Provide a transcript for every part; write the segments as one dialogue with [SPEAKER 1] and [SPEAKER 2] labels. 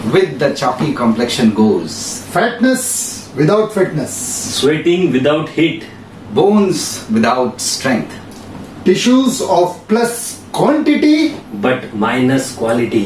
[SPEAKER 1] With the chalky complexion goes
[SPEAKER 2] Fatness without fitness.
[SPEAKER 3] Sweating without heat.
[SPEAKER 1] bones without strength.
[SPEAKER 2] Tissues of plus quantity.
[SPEAKER 3] But minus quality.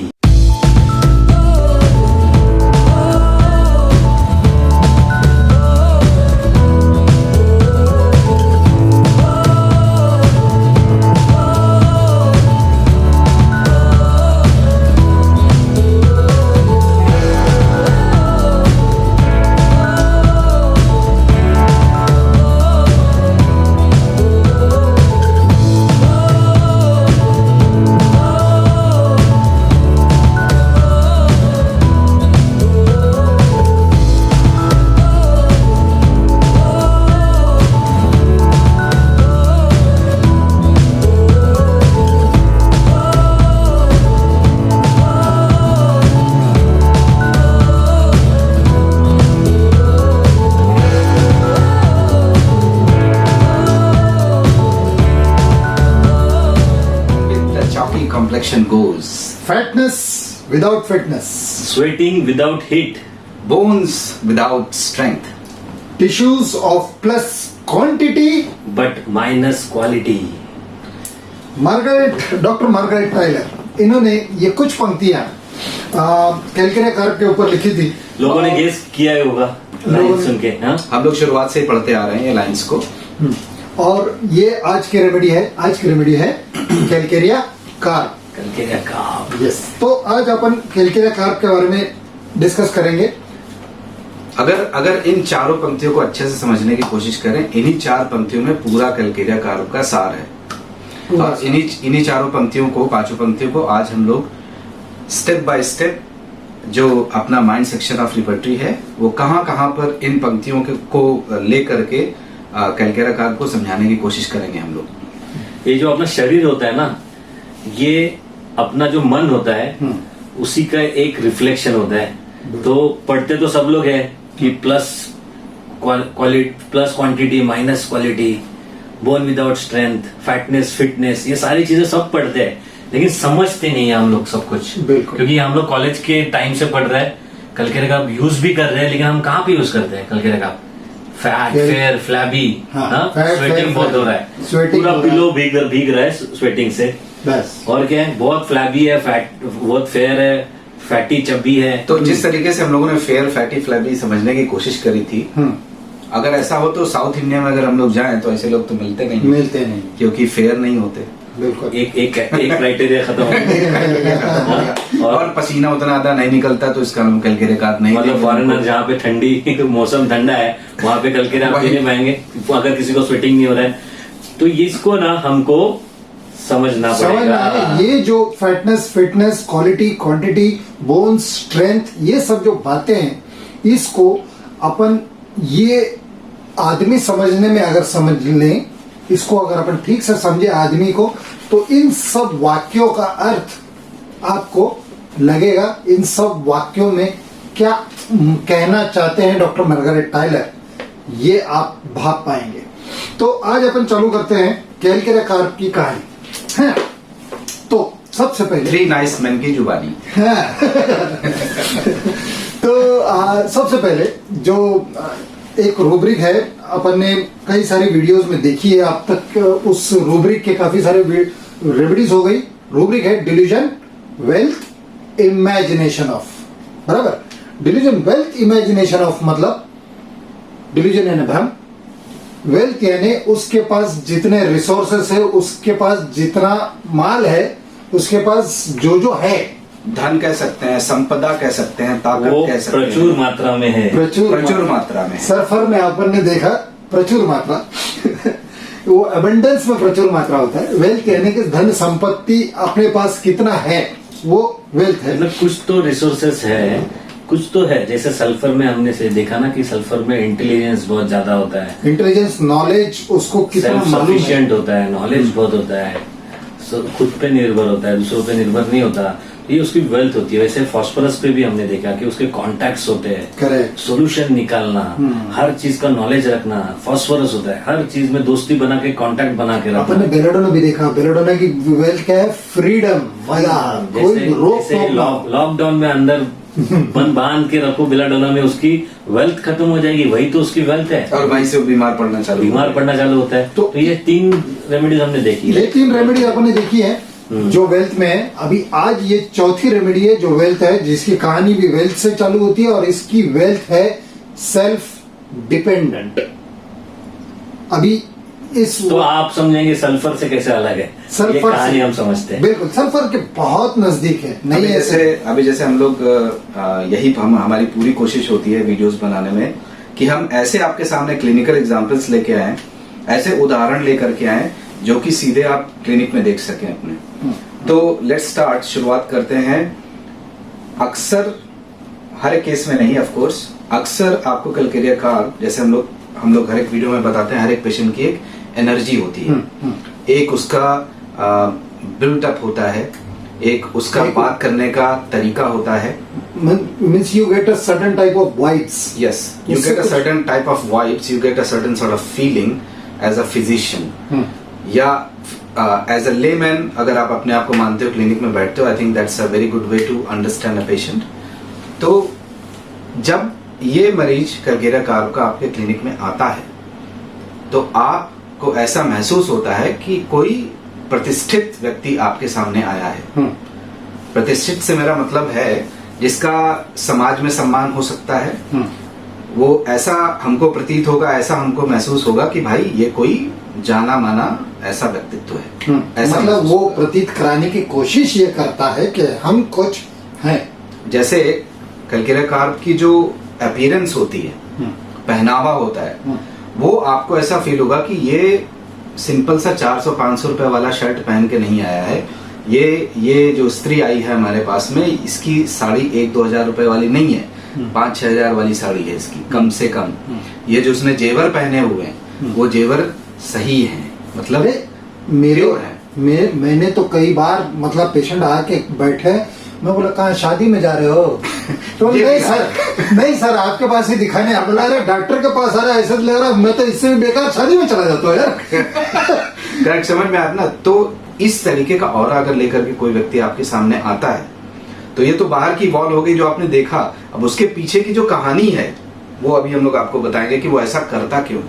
[SPEAKER 1] With the chalky complexion goes
[SPEAKER 2] Fatness without fitness.
[SPEAKER 3] Sweating without heat.
[SPEAKER 1] bones without strength.
[SPEAKER 2] Tissues of plus quantity.
[SPEAKER 3] But minus quality.
[SPEAKER 2] Doctor Margaret Tyler इन्होंने ये कुछ पंक्तियां Calcarea carp के ऊपर लिखी थी।
[SPEAKER 3] लोगों ने गेस किया ही होगा लाइन सुन के। हाँ?
[SPEAKER 1] हम लोग शुरुआत से ही पढ़ते आ रहे हैं ये लाइंस को।
[SPEAKER 2] और ये आज की रेमेडी है Calcarea carp.
[SPEAKER 3] Calcarea carp.
[SPEAKER 2] Yes, तो आज अपन कैलकेरिया कार्प के बारे में डिस्कस करेंगे।
[SPEAKER 1] अगर इन चारों पंक्तियों को अच्छे से समझने की कोशिश करें, इन्हीं चार पंक्तियों में पूरा कैलकेरिया कार्प का सार है। और इन्हीं चारों पंक्तियों को, पांचों पंक्तियों को आज हम लोग स्टेप बाय स्टेप जो अपना माइंड सेक्शन ऑफ लिबर्टी है वो कहां पर इन पंक्तियों को लेकर के कैलकेरिया कार्प को समझाने की कोशिश करेंगे हम लोग।
[SPEAKER 3] ये जो अपना शरीर होता है ना, ये अपना जो मन होता है उसी का एक रिफ्लेक्शन होता है। तो पढ़ते तो सब लोग है कि plus quantity minus quality, bone without strength, fatness, fitness, ये सारी चीजें सब पढ़ते हैं, लेकिन समझते नहीं है हम लोग सब कुछ।
[SPEAKER 2] बिल्कुल।
[SPEAKER 3] क्योंकि हम लोग कॉलेज के टाइम से पढ़ रहे हैं, कैलकेरिया कार्प यूज भी कर रहे हैं, लेकिन हम कहाँ पे यूज करते हैं Calcarea carp? Fat, fair, flabby, sweating बहुत हो रहा है, पूरा पिलो भीग रहा है स्वेटिंग से।
[SPEAKER 2] बस।
[SPEAKER 3] और क्या है, बहुत फ्लैबी है, फैट बहुत फेयर है, फैटी चब्बी है।
[SPEAKER 1] तो जिस तरीके से हम लोगों ने फेयर, फैटी, फ्लैबी समझने की कोशिश करी थी, अगर ऐसा हो तो साउथ इंडिया में अगर हम लोग जाएं तो ऐसे लोग तो मिलते नहीं, क्योंकि फेयर नहीं होते।
[SPEAKER 2] बिल्कुल।
[SPEAKER 3] एक क्राइटेरिया खत्म हो गया।
[SPEAKER 1] और पसीना उतना ज्यादा नहीं निकलता, तो इसका नाम कैलकेरिया कार्प नहीं।
[SPEAKER 3] मतलब फॉरेनर जहाँ पे ठंडी मौसम ठंडा है वहां पे कैलकेरिया आप नहीं पाएंगे अगर किसी को स्वेटिंग नहीं हो रहा है। तो इसको ना हमको समझना पड़ेगा।
[SPEAKER 2] ये जो fatness, fitness, quality, quantity, bone, strength, ये सब जो बातें हैं, इसको अपन ये आदमी समझने में अगर समझ लें, इसको अगर अपन ठीक से समझे आदमी को, तो इन सब वाक्यों का अर्थ आपको लगेगा। इन सब वाक्यों में क्या कहना चाहते हैं डॉक्टर मार्गरेट टाइलर, ये आप भाप पाएंगे। तो आज अपन चालू करते हैं कैलकेरिया कार्प की कहानी। हाँ, तो सबसे पहले
[SPEAKER 1] 3 नाइस मैन की जुबानी।
[SPEAKER 2] तो सबसे पहले जो एक रूब्रिक है, अपन ने कई सारी वीडियोस में देखी है अब तक, उस रूब्रिक के काफी सारे रेमेडीज हो गई। रूब्रिक है डिल्यूजन, वेल्थ, इमेजिनेशन ऑफ। बराबर। डिल्यूजन, वेल्थ, इमेजिनेशन ऑफ मतलब डिल्यूजन यानी भ्रम, वेल्थ यानी उसके पास जितने रिसोर्सेस है, उसके पास जितना माल है, उसके पास जो है,
[SPEAKER 1] धन कह सकते हैं, संपदा कह सकते हैं, ताकत कह सकते हैं,
[SPEAKER 3] प्रचुर मात्रा में है।
[SPEAKER 1] प्रचुर मात्रा में।
[SPEAKER 2] सरफर में अपन ने देखा प्रचुर मात्रा वो अबंडेंस में प्रचुर मात्रा होता है। वेल्थ यानी कि धन संपत्ति अपने पास कितना है, वो वेल्थ है।
[SPEAKER 3] मतलब कुछ तो रिसोर्सेस है, कुछ तो है। जैसे सल्फर में हमने से देखा ना कि सल्फर में इंटेलिजेंस बहुत ज्यादा होता है,
[SPEAKER 2] इंटेलिजेंस, नॉलेज, उसको कितना
[SPEAKER 3] सेल्फ
[SPEAKER 2] मालूम है।
[SPEAKER 3] सफिशिएंट होता है, नॉलेज बहुत होता है, खुद पे निर्भर होता है, दूसरों पे निर्भर नहीं होता। ये उसकी वेल्थ होती है। वैसे फॉस्फोरस पे भी हमने देखा कि उसके कॉन्टैक्ट्स होते हैं,
[SPEAKER 2] करेक्ट,
[SPEAKER 3] सोल्यूशन निकालना, हर चीज का नॉलेज रखना, फॉस्फोरस होता है। हर चीज में दोस्ती बना के, कॉन्टैक्ट बना के रखना।
[SPEAKER 2] अपन ने बेलोडोना भी देखा, बेलोडोना की वेल्थ क्या है? फ्रीडम, कोई रोक टोक।
[SPEAKER 3] लॉकडाउन में अंदर बांध के रखो बेलाडोना में, उसकी वेल्थ खत्म हो जाएगी, वही तो उसकी वेल्थ है,
[SPEAKER 1] और वहीं से वो बीमार पड़ना चालू
[SPEAKER 3] होता है। तो ये 3 रेमेडीज हमने देखी है।
[SPEAKER 2] ये 3 रेमेडी आपने देखी है जो वेल्थ में है। अभी आज ये चौथी रेमेडी है जो वेल्थ है, जिसकी कहानी भी वेल्थ से चालू होती है, और इसकी वेल्थ है सेल्फ डिपेंडेंट। अभी इस
[SPEAKER 3] तो आप समझेंगे सल्फर से कैसे अलग है, ये कहानी हम समझते हैं।
[SPEAKER 2] बिल्कुल सल्फर के बहुत नजदीक है। नहीं
[SPEAKER 1] अभी जैसे हम लोग यही हमारी पूरी कोशिश होती है वीडियोस बनाने में कि हम ऐसे आपके सामने क्लिनिकल एग्जांपल्स लेके आए, ऐसे उदाहरण लेकर के आए जो कि सीधे आप क्लिनिक में देख सकें अपने। तो लेट्स स्टार्ट, शुरुआत करते हैं। अक्सर हर एक केस में नहीं, ऑफ कोर्स, अक्सर आपको कैल्केरिया कार्प, जैसे हम लोग हर एक वीडियो में बताते हैं, हर एक पेशेंट की एक एनर्जी होती है, एक उसका बिल्ट अप होता है, एक उसका बात करने का तरीका होता है।
[SPEAKER 2] Means you get a certain type of vibes.
[SPEAKER 1] Yes, you get a certain type of vibes, you get a certain sort of feeling as a physician. या एज अ लेमैन अगर आप अपने आप को मानते हो, क्लिनिक में बैठते हो, I think that's a very good way to understand a patient. तो जब ये मरीज कैल्केरिया कार्प का आपके क्लिनिक में आता है तो आपको ऐसा महसूस होता है कि कोई प्रतिष्ठित व्यक्ति आपके सामने आया है। प्रतिष्ठित से मेरा मतलब है जिसका समाज में सम्मान हो सकता है, वो ऐसा हमको प्रतीत होगा, ऐसा हमको महसूस होगा कि भाई ये कोई जाना माना ऐसा व्यक्तित्व है। ऐसा
[SPEAKER 2] मतलब वो प्रतीत कराने की कोशिश ये करता है कि हम कुछ हैं।
[SPEAKER 1] जैसे कैल्केरिया कार्प की जो अपीयरेंस होती है, पहनावा होता है, वो आपको ऐसा फील होगा कि ये सिंपल सा 400-500 रुपए वाला शर्ट पहन के नहीं आया है। ये जो स्त्री आई है हमारे पास में, इसकी साड़ी 1-2 हजार रुपए वाली नहीं है, 5-6 हजार वाली साड़ी है इसकी कम से कम। ये जो उसने जेवर पहने हुए हैं वो जेवर सही है, मतलब
[SPEAKER 2] मैंने तो कई बार मतलब पेशेंट आके बैठे, मैं बोला कहाँ शादी में जा रहे हो? तो नहीं सर आपके पास ही दिखाने। आप बोला अरे डॉक्टर के पास आ रहा है, ऐसा लग रहा मैं तो इससे बेकार शादी में चला जाता हूँ यार।
[SPEAKER 1] करेक्ट, समझ में आता ना। तो इस तरीके का ऑरा अगर लेकर के कोई व्यक्ति आपके सामने आता है तो ये तो बाहर की वॉल हो गई जो आपने देखा। अब उसके पीछे की जो कहानी है वो अभी हम लोग आपको बताएंगे कि वो ऐसा करता क्यों,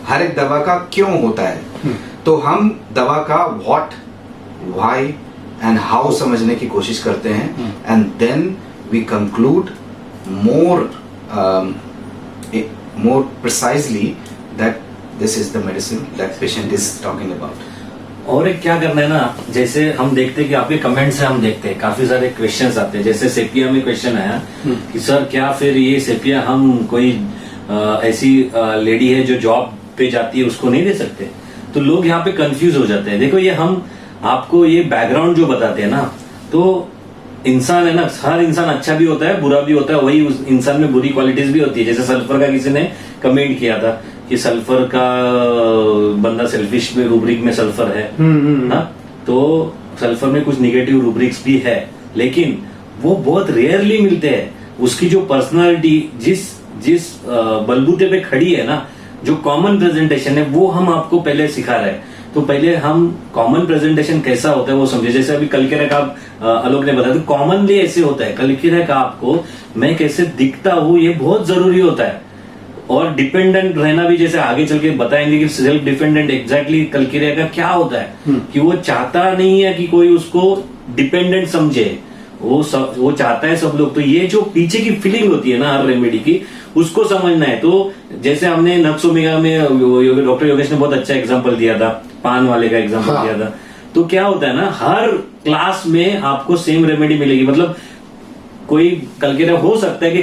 [SPEAKER 1] हर एक दवा का क्यों होता है। तो हम दवा का व्हाट, व्हाई एंड हाउ समझने की कोशिश करते हैं, and then we conclude more precisely that this is the medicine that patient is talking about.
[SPEAKER 3] और एक क्या करना है ना, जैसे हम देखते हैं कि आपके कमेंट से हम देखते हैं काफी सारे क्वेश्चंस आते हैं। जैसे सेपिया में क्वेश्चन आया कि सर क्या फिर ये सेपिया हम कोई ऐसी लेडी है जो जॉब पे जाती है उसको नहीं दे सकते? तो लोग यहाँ पे कंफ्यूज हो जाते हैं। देखो ये हम आपको ये बैकग्राउंड जो बताते हैं ना, तो इंसान है ना, हर इंसान अच्छा भी होता है बुरा भी होता है, वही उस इंसान में बुरी क्वालिटीज भी होती है। जैसे सल्फर का किसी ने कमेंट किया था कि सल्फर का बंदा सेल्फिश में रूब्रिक में सल्फर है ना, तो सल्फर में कुछ निगेटिव रूब्रिक्स भी है, लेकिन वो बहुत रेयरली मिलते हैं। उसकी जो पर्सनालिटी जिस बलबूते पे खड़ी है ना, जो कॉमन प्रेजेंटेशन है वो हम आपको पहले सिखा रहे हैं। तो पहले हम कॉमन प्रेजेंटेशन कैसा होता है वो समझे। जैसे अभी कैल्केरिया कार्प आलोक ने बताया, तो कॉमनली ऐसे होता है कैल्केरिया कार्प को मैं कैसे दिखता हूँ ये बहुत जरूरी होता है। और डिपेंडेंट रहना भी, जैसे आगे चल के बताएंगे कि सेल्फ डिपेंडेंट एग्जैक्टली कैल्केरिया का क्या होता है, कि वो चाहता नहीं है कि कोई उसको डिपेंडेंट समझे, वो चाहता है सब लोग। तो ये जो पीछे की फीलिंग होती है ना हर रेमेडी की, उसको समझना है। तो जैसे हमने नक्सोमेगा में डॉक्टर योगेश ने बहुत अच्छा एग्जांपल दिया था, पान वाले का एग्जांपल दिया था। तो क्या होता है ना, हर क्लास में आपको सेम रेमेडी मिलेगी। मतलब कोई कैल्केरिया हो सकता है कि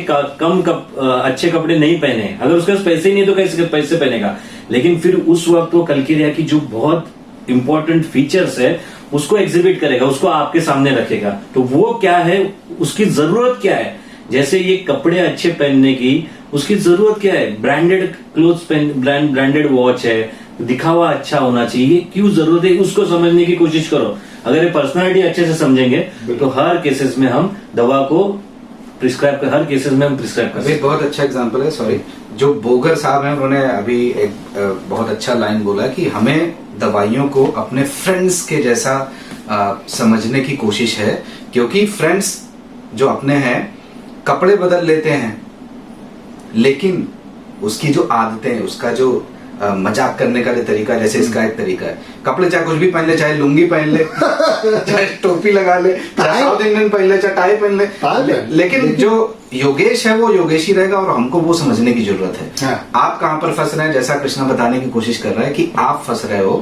[SPEAKER 3] अच्छे कपड़े नहीं पहने, अगर उसके पास पैसे ही नहीं तो कैसे पैसे पहनेगा, लेकिन फिर उस वक्त वो कैल्केरिया की जो बहुत इंपॉर्टेंट फीचर्स है उसको एग्जिबिट करेगा, उसको आपके सामने रखेगा। तो वो क्या है, उसकी जरूरत क्या है, जैसे ये कपड़े अच्छे पहनने की उसकी जरूरत क्या है, ब्रांडेड क्लोथ्स पहन, ब्रांडेड वॉच है, दिखावा अच्छा होना चाहिए, क्यों जरूरत है, उसको समझने की कोशिश करो। अगर ये पर्सनालिटी अच्छे से समझेंगे तो हर केसेस में हम दवा को प्रिस्क्राइब कर, हर केसेस में हम प्रिस्क्राइब कर सकते हैं।
[SPEAKER 1] बहुत अच्छा एग्जांपल है, सॉरी, जो बोगर साहब हैं उन्होंने अभी एक बहुत अच्छा लाइन बोला कि हमें दवाइयों को अपने फ्रेंड्स के जैसा समझने की कोशिश है, क्योंकि फ्रेंड्स जो अपने हैं कपड़े बदल लेते हैं, लेकिन उसकी जो आदतें, उसका जो मजाक करने का जो तरीका, जैसे इसका एक तरीका है, कपड़े चाहे कुछ भी पहन ले, चाहे लुंगी पहन ले, चाहे टोपी लगा ले, चाहे साउथ इंडियन पहन ले, चाहे टाई पहन ले, लेकिन जो योगेश है वो योगेश ही रहेगा, और हमको वो समझने की जरूरत है।
[SPEAKER 2] हाँ।
[SPEAKER 1] आप कहाँ पर फंस रहे हैं, जैसा कृष्णा बताने की कोशिश कर रहा है कि आप फंस रहे हो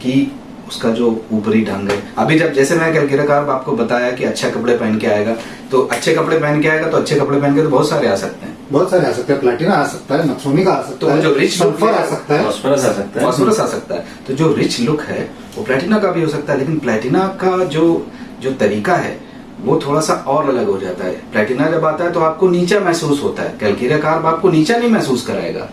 [SPEAKER 1] कि उसका जो ऊपरी ढंग है। अभी जब जैसे मैं कैलकेरा कार आपको बताया कि अच्छे कपड़े पहन के आएगा, तो अच्छे कपड़े पहन के आएगा, तो अच्छे कपड़े पहन के तो बहुत सारे आ सकते हैं,
[SPEAKER 2] बहुत सारे आ सकते हैं, प्लेटिना आ सकता है, नक्सोमी का आ सकता
[SPEAKER 1] तो
[SPEAKER 2] है,
[SPEAKER 1] जो रिच
[SPEAKER 2] सल्फर आ सकता है,
[SPEAKER 3] फॉस्फोरस आ सकता है,
[SPEAKER 1] फॉस्फोरस आ सकता है। तो जो रिच लुक है वो प्लेटिना का भी हो सकता है, लेकिन प्लेटिना का जो तरीका है वो थोड़ा सा और अलग हो जाता है। प्लेटिना जब आता है तो आपको नीचा महसूस होता है, कैलकेरा कार्ब आपको नीचा नहीं महसूस कराएगा।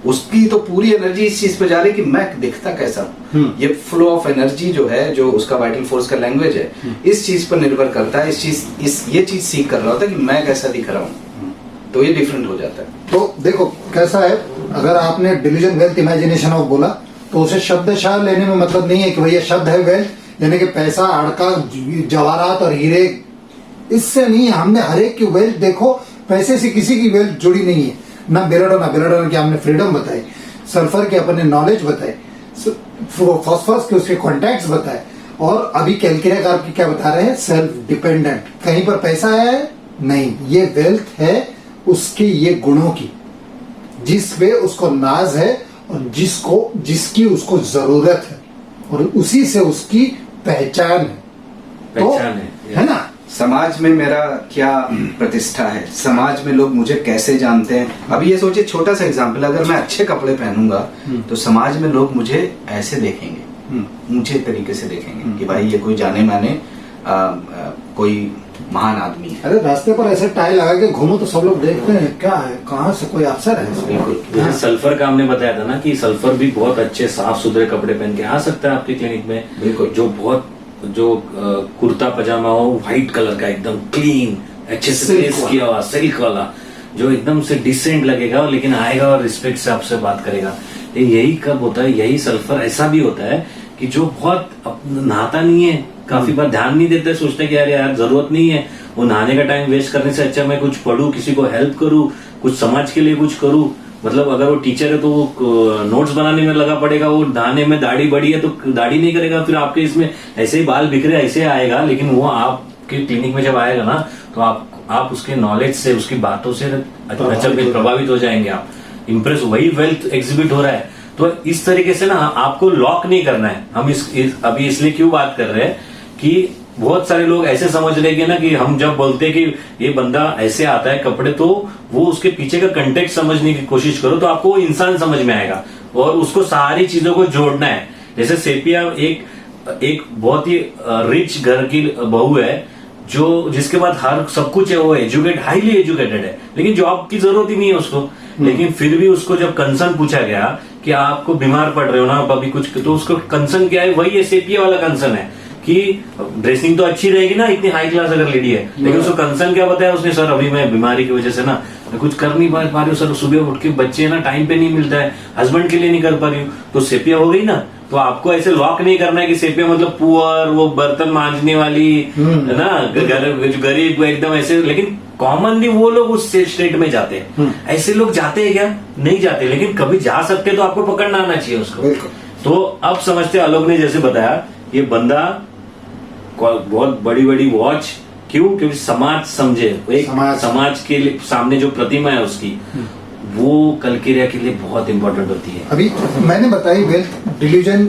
[SPEAKER 1] उसकी तो पूरी एनर्जी इस चीज पे जा रही है कि मैं दिखता कैसा हूं। ये फ्लो ऑफ एनर्जी जो है, जो उसका वाइटल फोर्स का लैंग्वेज है, इस चीज पर निर्भर करता है। ये चीज सीख कर रहा होता है कि मैं कैसा दिख रहा हूँ, तो ये डिफरेंट हो जाता है।
[SPEAKER 2] तो देखो कैसा है, अगर आपने डिलीजन वेल्थ इमेजिनेशन ऑफ बोला, तो उसे शब्दशः लेने में मतलब नहीं है कि भैया शब्द है वेल्थ, यानी कि पैसा, अड़का, जवाहरात और हीरे, इससे नहीं है। हमने हर एक की वेल्थ देखो, पैसे से किसी की वेल्थ जुड़ी नहीं है। ना बेलाडोना की हमने फ्रीडम बताई, सल्फर के अपने नॉलेज बताए, फॉस्फोरस के उसके कॉन्टैक्ट्स बताए, और अभी कैलकेरा कार्ब की क्या बता रहे हैं, सेल्फ डिपेंडेंट। कहीं पर पैसा है नहीं, ये वेल्थ है उसके ये गुणों की, जिस पे उसको नाज है और जिसकी उसको जरूरत है, और उसी से उसकी पहचान है ना।
[SPEAKER 1] समाज में मेरा क्या प्रतिष्ठा है, समाज में लोग मुझे कैसे जानते हैं। अभी ये सोचिए, छोटा सा एग्जांपल, अगर मैं अच्छे कपड़े पहनूंगा तो समाज में लोग मुझे ऐसे देखेंगे, ऊंचे तरीके से देखेंगे कि भाई ये कोई जाने माने कोई महान आदमी है।
[SPEAKER 2] अरे रास्ते पर ऐसे टाई लगा के घूमो तो सब लोग देखते हैं, क्या है, कहाँ से कोई अफसर है।
[SPEAKER 1] बिल्कुल।
[SPEAKER 3] जैसे सल्फर का हमने बताया था ना कि सल्फर भी बहुत अच्छे साफ सुथरे कपड़े पहन के आ सकता है आपके क्लिनिक में।
[SPEAKER 1] बिल्कुल।
[SPEAKER 3] जो कुर्ता पजामा हो व्हाइट कलर का, एकदम क्लीन, अच्छे से प्रेस किया हुआ, सिल्क वाला, जो एकदम से डिसेंट लगेगा, लेकिन आएगा और रिस्पेक्ट से आपसे बात करेगा। लेकिन यही कब होता है, यही सल्फर ऐसा भी होता है कि जो बहुत नहाता नहीं है, काफी बार ध्यान नहीं देते, सोचते कि यार जरूरत नहीं है, वो नहाने का टाइम वेस्ट करने से अच्छा मैं कुछ पढूं, किसी को हेल्प करूं, कुछ समाज के लिए कुछ करूं। मतलब अगर वो टीचर है तो वो नोट्स बनाने में लगा पड़ेगा, वो नहाने में दाढ़ी बड़ी है तो दाढ़ी नहीं करेगा, फिर आपके इसमें ऐसे ही बाल बिखरे ऐसे आएगा। लेकिन वो आपके क्लिनिक में जब आएगा ना, तो आप उसके नॉलेज से, उसकी बातों से प्रभावित हो जाएंगे, आप इम्प्रेस, वही वेल्थ एग्जिबिट हो रहा है। तो इस तरीके से ना आपको लॉक नहीं करना है। हम अभी इसलिए क्यों बात कर रहे हैं कि बहुत सारे लोग ऐसे समझ रहे हैं ना कि हम जब बोलते हैं कि ये बंदा ऐसे आता है कपड़े, तो वो उसके पीछे का कंटेक्ट समझने की कोशिश करो तो आपको वो इंसान समझ में आएगा, और उसको सारी चीजों को जोड़ना है। जैसे सेपिया एक बहुत ही रिच घर की बहू है, जिसके बाद हर सब कुछ है, वो हाईली एजुकेटेड है, लेकिन जॉब की जरूरत ही नहीं है उसको। लेकिन फिर भी उसको जब कंसर्न पूछा गया कि आपको बीमार पड़ रहे हो ना अभी कुछ, तो उसको कंसर्न क्या है, वही सेपिया वाला कंसर्न है कि ड्रेसिंग तो अच्छी रहेगी ना, इतनी हाई क्लास अगर लेडी है, लेकिन उसको कंसर्न क्या बताया उसने, सर अभी मैं बीमारी की वजह से ना मैं कुछ कर नहीं पा रही हूँ सर, सुबह उठ के बच्चे ना टाइम पे नहीं मिलता है, हस्बैंड के लिए नहीं कर पा रही हूँ, तो सेपिया हो गई ना। तो आपको ऐसे लॉक नहीं करना है कि सेपिया मतलब पुअर, वो बर्तन मांजने वाली है ना, गरीब एकदम ऐसे। लेकिन कॉमनली वो लोग उस स्टेट में जाते हैं। ऐसे लोग जाते हैं क्या? नहीं जाते, लेकिन कभी जा सकते तो आपको पकड़ना आना चाहिए उसको। तो अब समझते, आलोक ने जैसे बताया, ये बंदा बहुत बड़ी बड़ी वॉच, क्यों? क्योंकि समाज समझे, एक समाज के लिए सामने जो प्रतिमा है उसकी, वो कैलकेरा के लिए बहुत इंपॉर्टेंट होती है।
[SPEAKER 2] अभी मैंने बताई वेल्थ डिल्यूजन,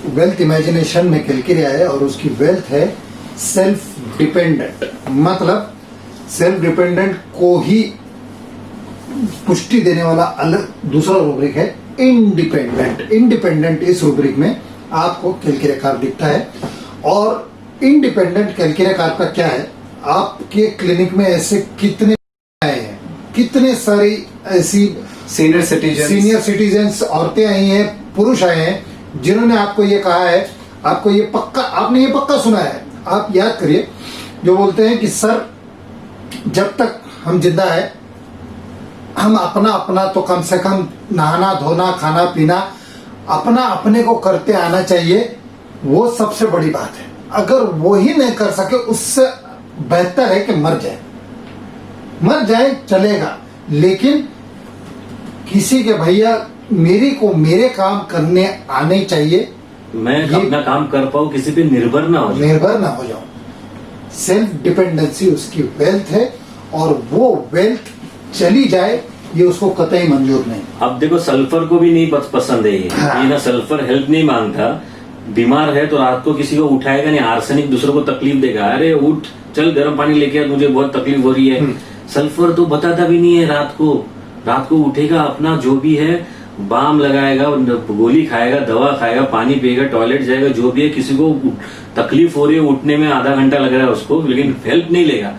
[SPEAKER 2] वेल्थ इमेजिनेशन में कैलकेरा है, और उसकी वेल्थ है सेल्फ डिपेंडेंट। मतलब सेल्फ डिपेंडेंट को ही पुष्टि देने वाला अलग दूसरा रूब्रिक है इंडिपेंडेंट। इंडिपेंडेंट इस रूब्रिक में आपको कैलकेरा कार्ब दिखता है। और इंडिपेंडेंट कैलकेरा कार्ब का क्या है, आपके क्लिनिक में ऐसे कितने आए हैं, कितने सारी ऐसी सीनियर सिटीजन्स औरतें आई हैं, पुरुष आए हैं, जिन्होंने आपको ये कहा है, आपको ये पक्का, आपने ये पक्का सुना है, आप याद करिए, जो बोलते हैं कि सर जब तक हम जिंदा है, हम अपना तो कम से कम नहाना धोना खाना पीना अपना अपने को करते आना चाहिए, वो सबसे बड़ी बात है। अगर वो ही नहीं कर सके, उससे बेहतर है कि मर जाए। मर जाए चलेगा, लेकिन किसी के भैया मेरे काम करने आने चाहिए,
[SPEAKER 3] मैं अपना काम कर पाऊँ, किसी पे निर्भर ना हो
[SPEAKER 2] जाऊं। सेल्फ डिपेंडेंसी उसकी वेल्थ है, और वो वेल्थ चली जाए ये उसको कतई मंजूर नहीं।
[SPEAKER 3] अब देखो सल्फर को भी नहीं पसंद है ये।
[SPEAKER 2] हाँ।
[SPEAKER 3] ये ना सल्फर हेल्प नहीं मांगता, बीमार है तो रात को किसी को उठाएगा नहीं, आर्सेनिक दूसरों को तकलीफ देगा, अरे उठ चल गर्म पानी लेके आ, मुझे बहुत तकलीफ हो रही है। सल्फर तो बताता भी नहीं है, रात को उठेगा, अपना जो भी है बाम लगाएगा, गोली खाएगा, दवा खाएगा, पानी पिएगा, टॉयलेट जाएगा, जो भी है। किसी को तकलीफ हो रही है उठने में, आधा घंटा लग रहा है उसको, लेकिन हेल्प नहीं लेगा।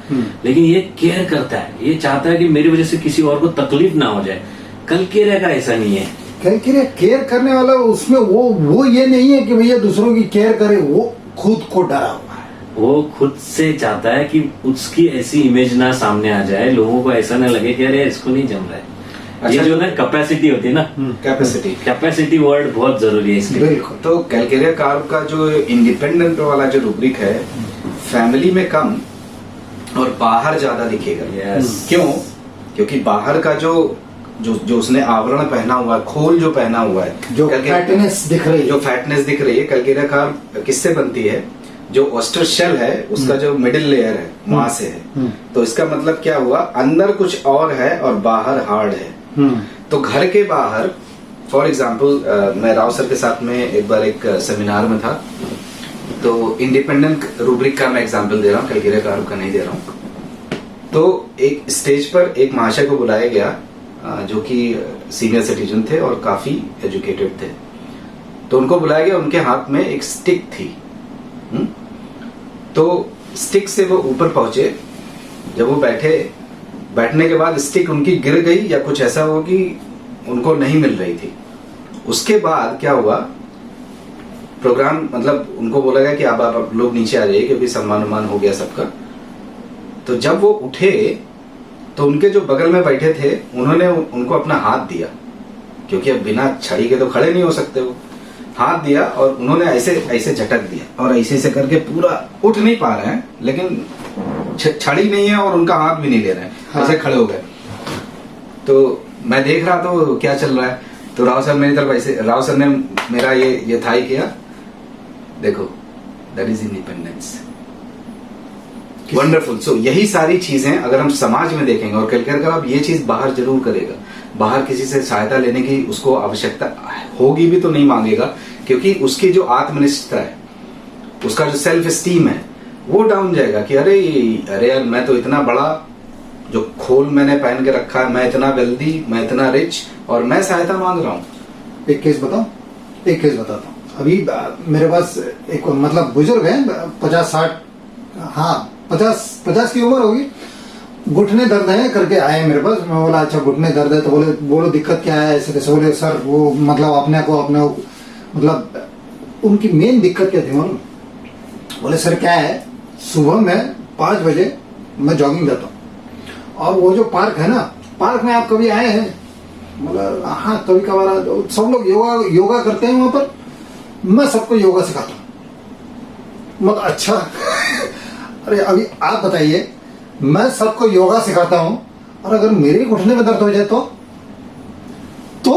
[SPEAKER 3] लेकिन ये केयर करता है, ये चाहता है कि मेरी वजह से किसी और को तकलीफ ना हो जाए। कलकेरिया का ऐसा नहीं है।
[SPEAKER 2] कलकेरिया केयर करने वाला, उसमें वो ये नहीं है कि भैया दूसरों की केयर करे, वो खुद को डरा हुआ है।
[SPEAKER 3] वो खुद से चाहता है कि उसकी ऐसी इमेज ना सामने आ जाए, लोगों को ऐसा ना लगे कि अरे इसको नहीं जम रहा है।
[SPEAKER 1] अच्छा,
[SPEAKER 3] ये जो ना कैपेसिटी होती है ना, कैपेसिटी वर्ड बहुत जरूरी है इसके।
[SPEAKER 2] बिल्कुल।
[SPEAKER 1] तो कैलकेरिया कार्ब का जो इंडिपेंडेंट वाला जो रूब्रिक है, फैमिली में कम और बाहर ज्यादा दिखेगा।
[SPEAKER 3] Yes.
[SPEAKER 1] क्यों? क्योंकि बाहर का जो उसने आवरण पहना हुआ है, खोल जो पहना हुआ है,
[SPEAKER 2] जो फैटनेस दिख रही है, कैलकेरिया कार्ब किससे बनती है? जो ऑस्टर शेल है उसका जो मिडिल लेयर है वहां से है। तो इसका मतलब क्या हुआ, अंदर कुछ और है और बाहर हार्ड है। तो घर के बाहर, फॉर एग्जाम्पल मैं राव सर के साथ में एक बार एक सेमिनार में था, तो इंडिपेंडेंट रूब्रिक का मैं एग्जाम्पल दे रहा हूँ, कैलकेरिया कार्ब का नहीं दे रहा हूँ। तो एक स्टेज पर एक महाशय को बुलाया गया जो कि सीनियर सिटीजन थे और काफी एजुकेटेड थे। तो उनको बुलाया गया, उनके हाथ में एक स्टिक थी। तो स्टिक से वो ऊपर पहुंचे, जब वो बैठने के बाद स्टिक उनकी गिर गई या कुछ ऐसा हुआ कि उनको नहीं मिल रही थी। उसके बाद क्या हुआ, प्रोग्राम मतलब उनको बोला गया कि अब आप लोग नीचे आ जाइए क्योंकि सम्मान हो गया सबका। तो जब वो उठे तो उनके जो बगल में बैठे थे उन्होंने उनको अपना हाथ दिया, क्योंकि अब बिना छड़ी के तो खड़े नहीं हो सकते। वो हाथ दिया और उन्होंने ऐसे झटक दिया और ऐसे करके पूरा उठ नहीं पा रहे हैं, लेकिन छड़ी नहीं है और उनका हाथ भी नहीं ले रहे हैं। हाँ। ऐसे खड़े हो गए। तो मैं देख रहा तो क्या चल रहा है, तो राव सर मेरी तरफ ऐसे, राव सर ने मेरा ये थाई किया, देखो दैट इज इंडिपेंडेंस, वंडरफुल। सो यही सारी चीजें अगर हम समाज में देखेंगे, और कैलकेरिया कार्ब ये चीज बाहर जरूर करेगा, बाहर किसी से सहायता लेने की उसको आवश्यकता होगी भी तो नहीं मांगेगा, क्योंकि उसकी जो आत्मनिष्ठता है, उसका जो सेल्फ एस्टीम है वो डाउन जाएगा कि अरे यार मैं तो इतना बड़ा जो खोल मैंने पहन के रखा है, मैं इतना वेल्दी, मैं इतना रिच, और मैं सहायता मांग रहा हूँ। एक केस बताता हूँ। अभी मेरे पास एक मतलब बुजुर्ग है, 50 की उम्र होगी, घुटने दर्द है करके आए मेरे पास। मैं बोला अच्छा घुटने दर्द है, तो बोलो दिक्कत क्या है, ऐसे कैसे? बोले सर वो मतलब अपने को मतलब उनकी मेन दिक्कत क्या थी मालूम? बोले सर क्या है, सुबह में 5 बजे मैं जॉगिंग जाता हूँ, और वो जो पार्क है ना, पार्क में आप कभी आए हैं? बोला हाँ कभी कभार, सब लोग योगा करते हैं वहां पर, मैं सबको योगा सिखाता हूँ। मतलब अच्छा अरे अभी आप बताइए, मैं सबको योगा सिखाता हूं और अगर मेरे घुटने में दर्द हो जाए तो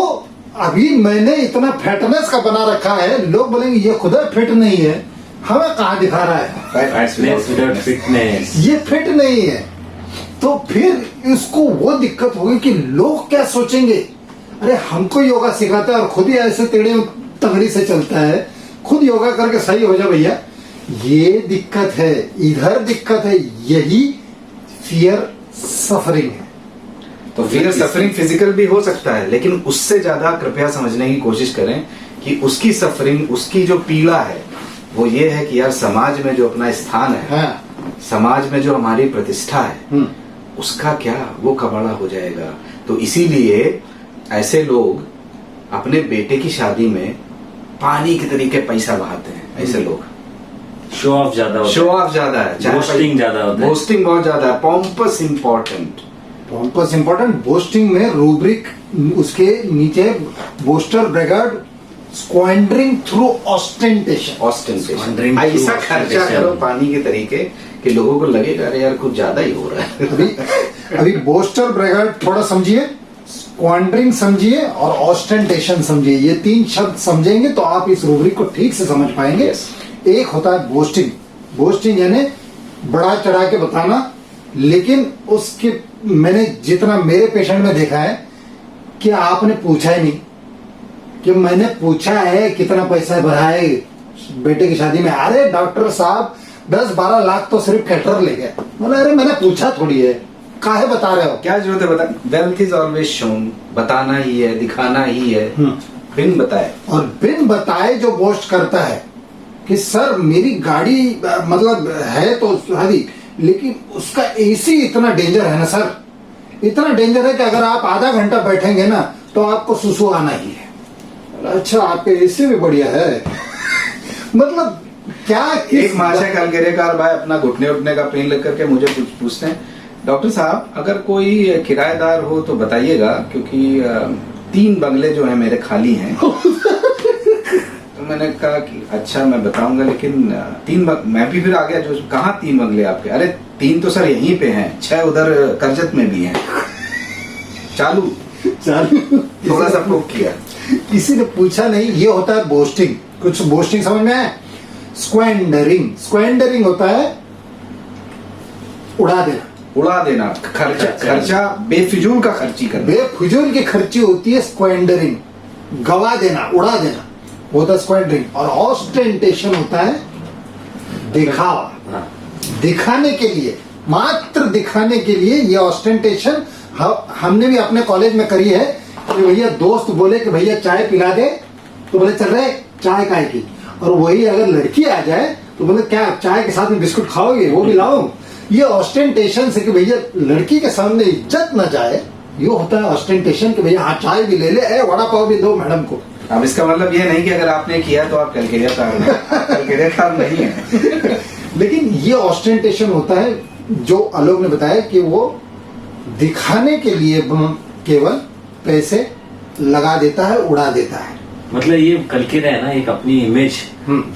[SPEAKER 2] अभी मैंने इतना फिटनेस का बना रखा है, लोग बोलेंगे ये खुदा फिट नहीं है, हमें कहाँ दिखा रहा है
[SPEAKER 3] फिटनेस,
[SPEAKER 2] ये फिट नहीं है। तो फिर इसको वो दिक्कत होगी कि लोग क्या सोचेंगे, अरे हमको योगा सिखाता है और खुद ही ऐसे टेढ़े तगड़ी से चलता है, खुद योगा करके सही हो जाए भैया। ये दिक्कत है, इधर दिक्कत है, यही फियर सफरिंग है।
[SPEAKER 1] तो फियर सफरिंग फिजिकल भी हो सकता है, लेकिन उससे ज्यादा कृपया समझने की कोशिश करें कि उसकी सफरिंग, उसकी जो पीड़ा है वो ये है कि यार समाज में जो अपना स्थान है,
[SPEAKER 2] हाँ।
[SPEAKER 1] समाज में जो हमारी प्रतिष्ठा है, उसका क्या वो कबाड़ा हो जाएगा। तो इसीलिए ऐसे लोग अपने बेटे की शादी में पानी के तरीके पैसा बहाते हैं। ऐसे लोग
[SPEAKER 3] शो ऑफ ज्यादा है,
[SPEAKER 1] बोस्टिंग ज्यादा होता है, बोस्टिंग बहुत ज्यादा है, पॉम्पस इंपॉर्टेंट।
[SPEAKER 2] बोस्टिंग में रूब्रिक उसके नीचे बोस्टर ब्रेगार्ड स्क्वांडरिंग थ्रू ऑस्टेंटेशन।
[SPEAKER 1] ऐसा खर्चा करो पानी के तरीके कि लोगों को लगेगा अरे यार कुछ ज्यादा ही हो रहा है।
[SPEAKER 2] अभी बोस्टर ब्रैगर्ट थोड़ा समझिए, स्क्वांडरिंग समझिए और ऑस्टेंटेशन समझिए। ये 3 शब्द समझेंगे तो आप इस रूब्रिक को ठीक से समझ पाएंगे। एक होता है बोस्टिंग। बोस्टिंग यानी बड़ा चढ़ा के बताना, लेकिन उसके मैंने जितना मेरे पेशेंट में देखा है कि आपने पूछा ही नहीं, कि मैंने पूछा है कितना पैसा भरा है बेटे की शादी में, अरे डॉक्टर साहब 10-12 लाख तो सिर्फ कैटरर ले गए। बोला अरे मैंने पूछा थोड़ी है, काहे बता रहे हो?
[SPEAKER 1] क्या जरूरत है बता, वेल्थ इज ऑलवेज शोन, बताना ही है, दिखाना ही है, बिन बताए।
[SPEAKER 2] और बिन बताए जो बोस्ट करता है कि सर मेरी गाड़ी मतलब है तो हरी, लेकिन उसका एसी इतना डेंजर है ना सर, इतना डेंजर है कि अगर आप आधा घंटा बैठेंगे ना तो आपको सुसु आना ही है। अच्छा आपके एसी भी बढ़िया है। मतलब क्या
[SPEAKER 1] एक माशा कलकरेकार भाई अपना घुटने उठने का पेन लग करके मुझे पूछते हैं, डॉक्टर साहब अगर कोई किराएदार हो तो बताइएगा, क्योंकि 3 बंगले जो है मेरे खाली हैं। तो मैंने कहा कि अच्छा मैं बताऊंगा, लेकिन मैं भी फिर आ गया जो, कहाँ 3 बंगले आपके? अरे 3 तो सर यहीं पे हैं, 6 उधर करजत में भी हैं। चालू थोड़ा सा पोक किया।
[SPEAKER 2] किसी ने पूछा नहीं। ये होता है बोस्टिंग। कुछ बोस्टिंग समझ में आया? स्क्वेंडरिंग होता है उड़ा देना, खर्चा बेफिजूल का खर्ची करना, बेफिजूल की खर्ची होती है स्क्वेंडरिंग, गवा देना, उड़ा देना होता है स्क्वेंडरिंग। और ऑस्टेंटेशन होता है दिखावा, दिखाने के लिए, मात्र दिखाने के लिए। ये ऑस्टेंटेशन हमने भी अपने कॉलेज में करी है कि भैया दोस्त बोले कि भैया चाय पिला दे, तो बोले चल रहे चाय काय की, और वही अगर लड़की आ जाए तो बोले क्या चाय के साथ में बिस्कुट खाओगे, वो भी लाओ। ये ऑस्टेंटेशन से कि भैया लड़की के सामने इज्जत न जाए, ये होता है ऑस्टेंटेशन कि भैया हाँ चाय भी ले ले, वड़ा पाव भी दो मैडम को।
[SPEAKER 1] अब इसका मतलब ये नहीं कि अगर आपने किया तो आप कलकरियाकार नहीं है।
[SPEAKER 2] लेकिन ये ऑस्टेंटेशन होता है जो आलोक ने बताया कि वो दिखाने के लिए केवल पैसे लगा देता है, उड़ा देता है।
[SPEAKER 3] मतलब ये कलकेरा है ना, एक अपनी इमेज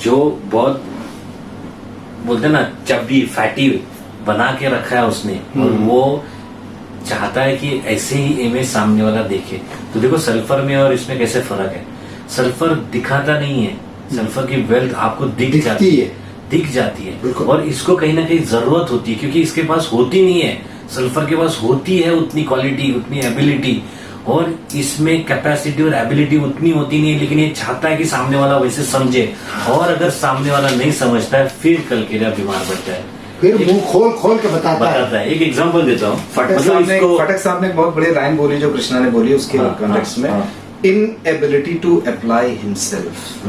[SPEAKER 3] जो बहुत बोलते ना चब्बी फैटी बना के रखा है उसने, और वो चाहता है कि ऐसे ही इमेज सामने वाला देखे। तो देखो सल्फर में और इसमें कैसे फर्क है। सल्फर दिखाता नहीं है, सल्फर की वेल्थ आपको दिख जाती है, और इसको कहीं ना कहीं जरूरत होती है, क्योंकि इसके पास होती नहीं है। सल्फर के पास होती है उतनी क्वालिटी, उतनी एबिलिटी, और इसमें कैपेसिटी और एबिलिटी उतनी होती नहीं है, लेकिन ये चाहता है कि सामने वाला वैसे समझे। और अगर सामने वाला नहीं समझता है फिर कलकेरा बीमार पड़ता है,
[SPEAKER 2] फिर मुंह खोल के बताता है।
[SPEAKER 3] एक एग्जांपल देता हूँ।
[SPEAKER 1] फटक साहब ने एक बहुत बड़ी लाइन बोली जो कृष्णा ने बोली उसके कॉन्टेक्स्ट में, इनएबिलिटी टू अप्लाई हिमसेल्फ।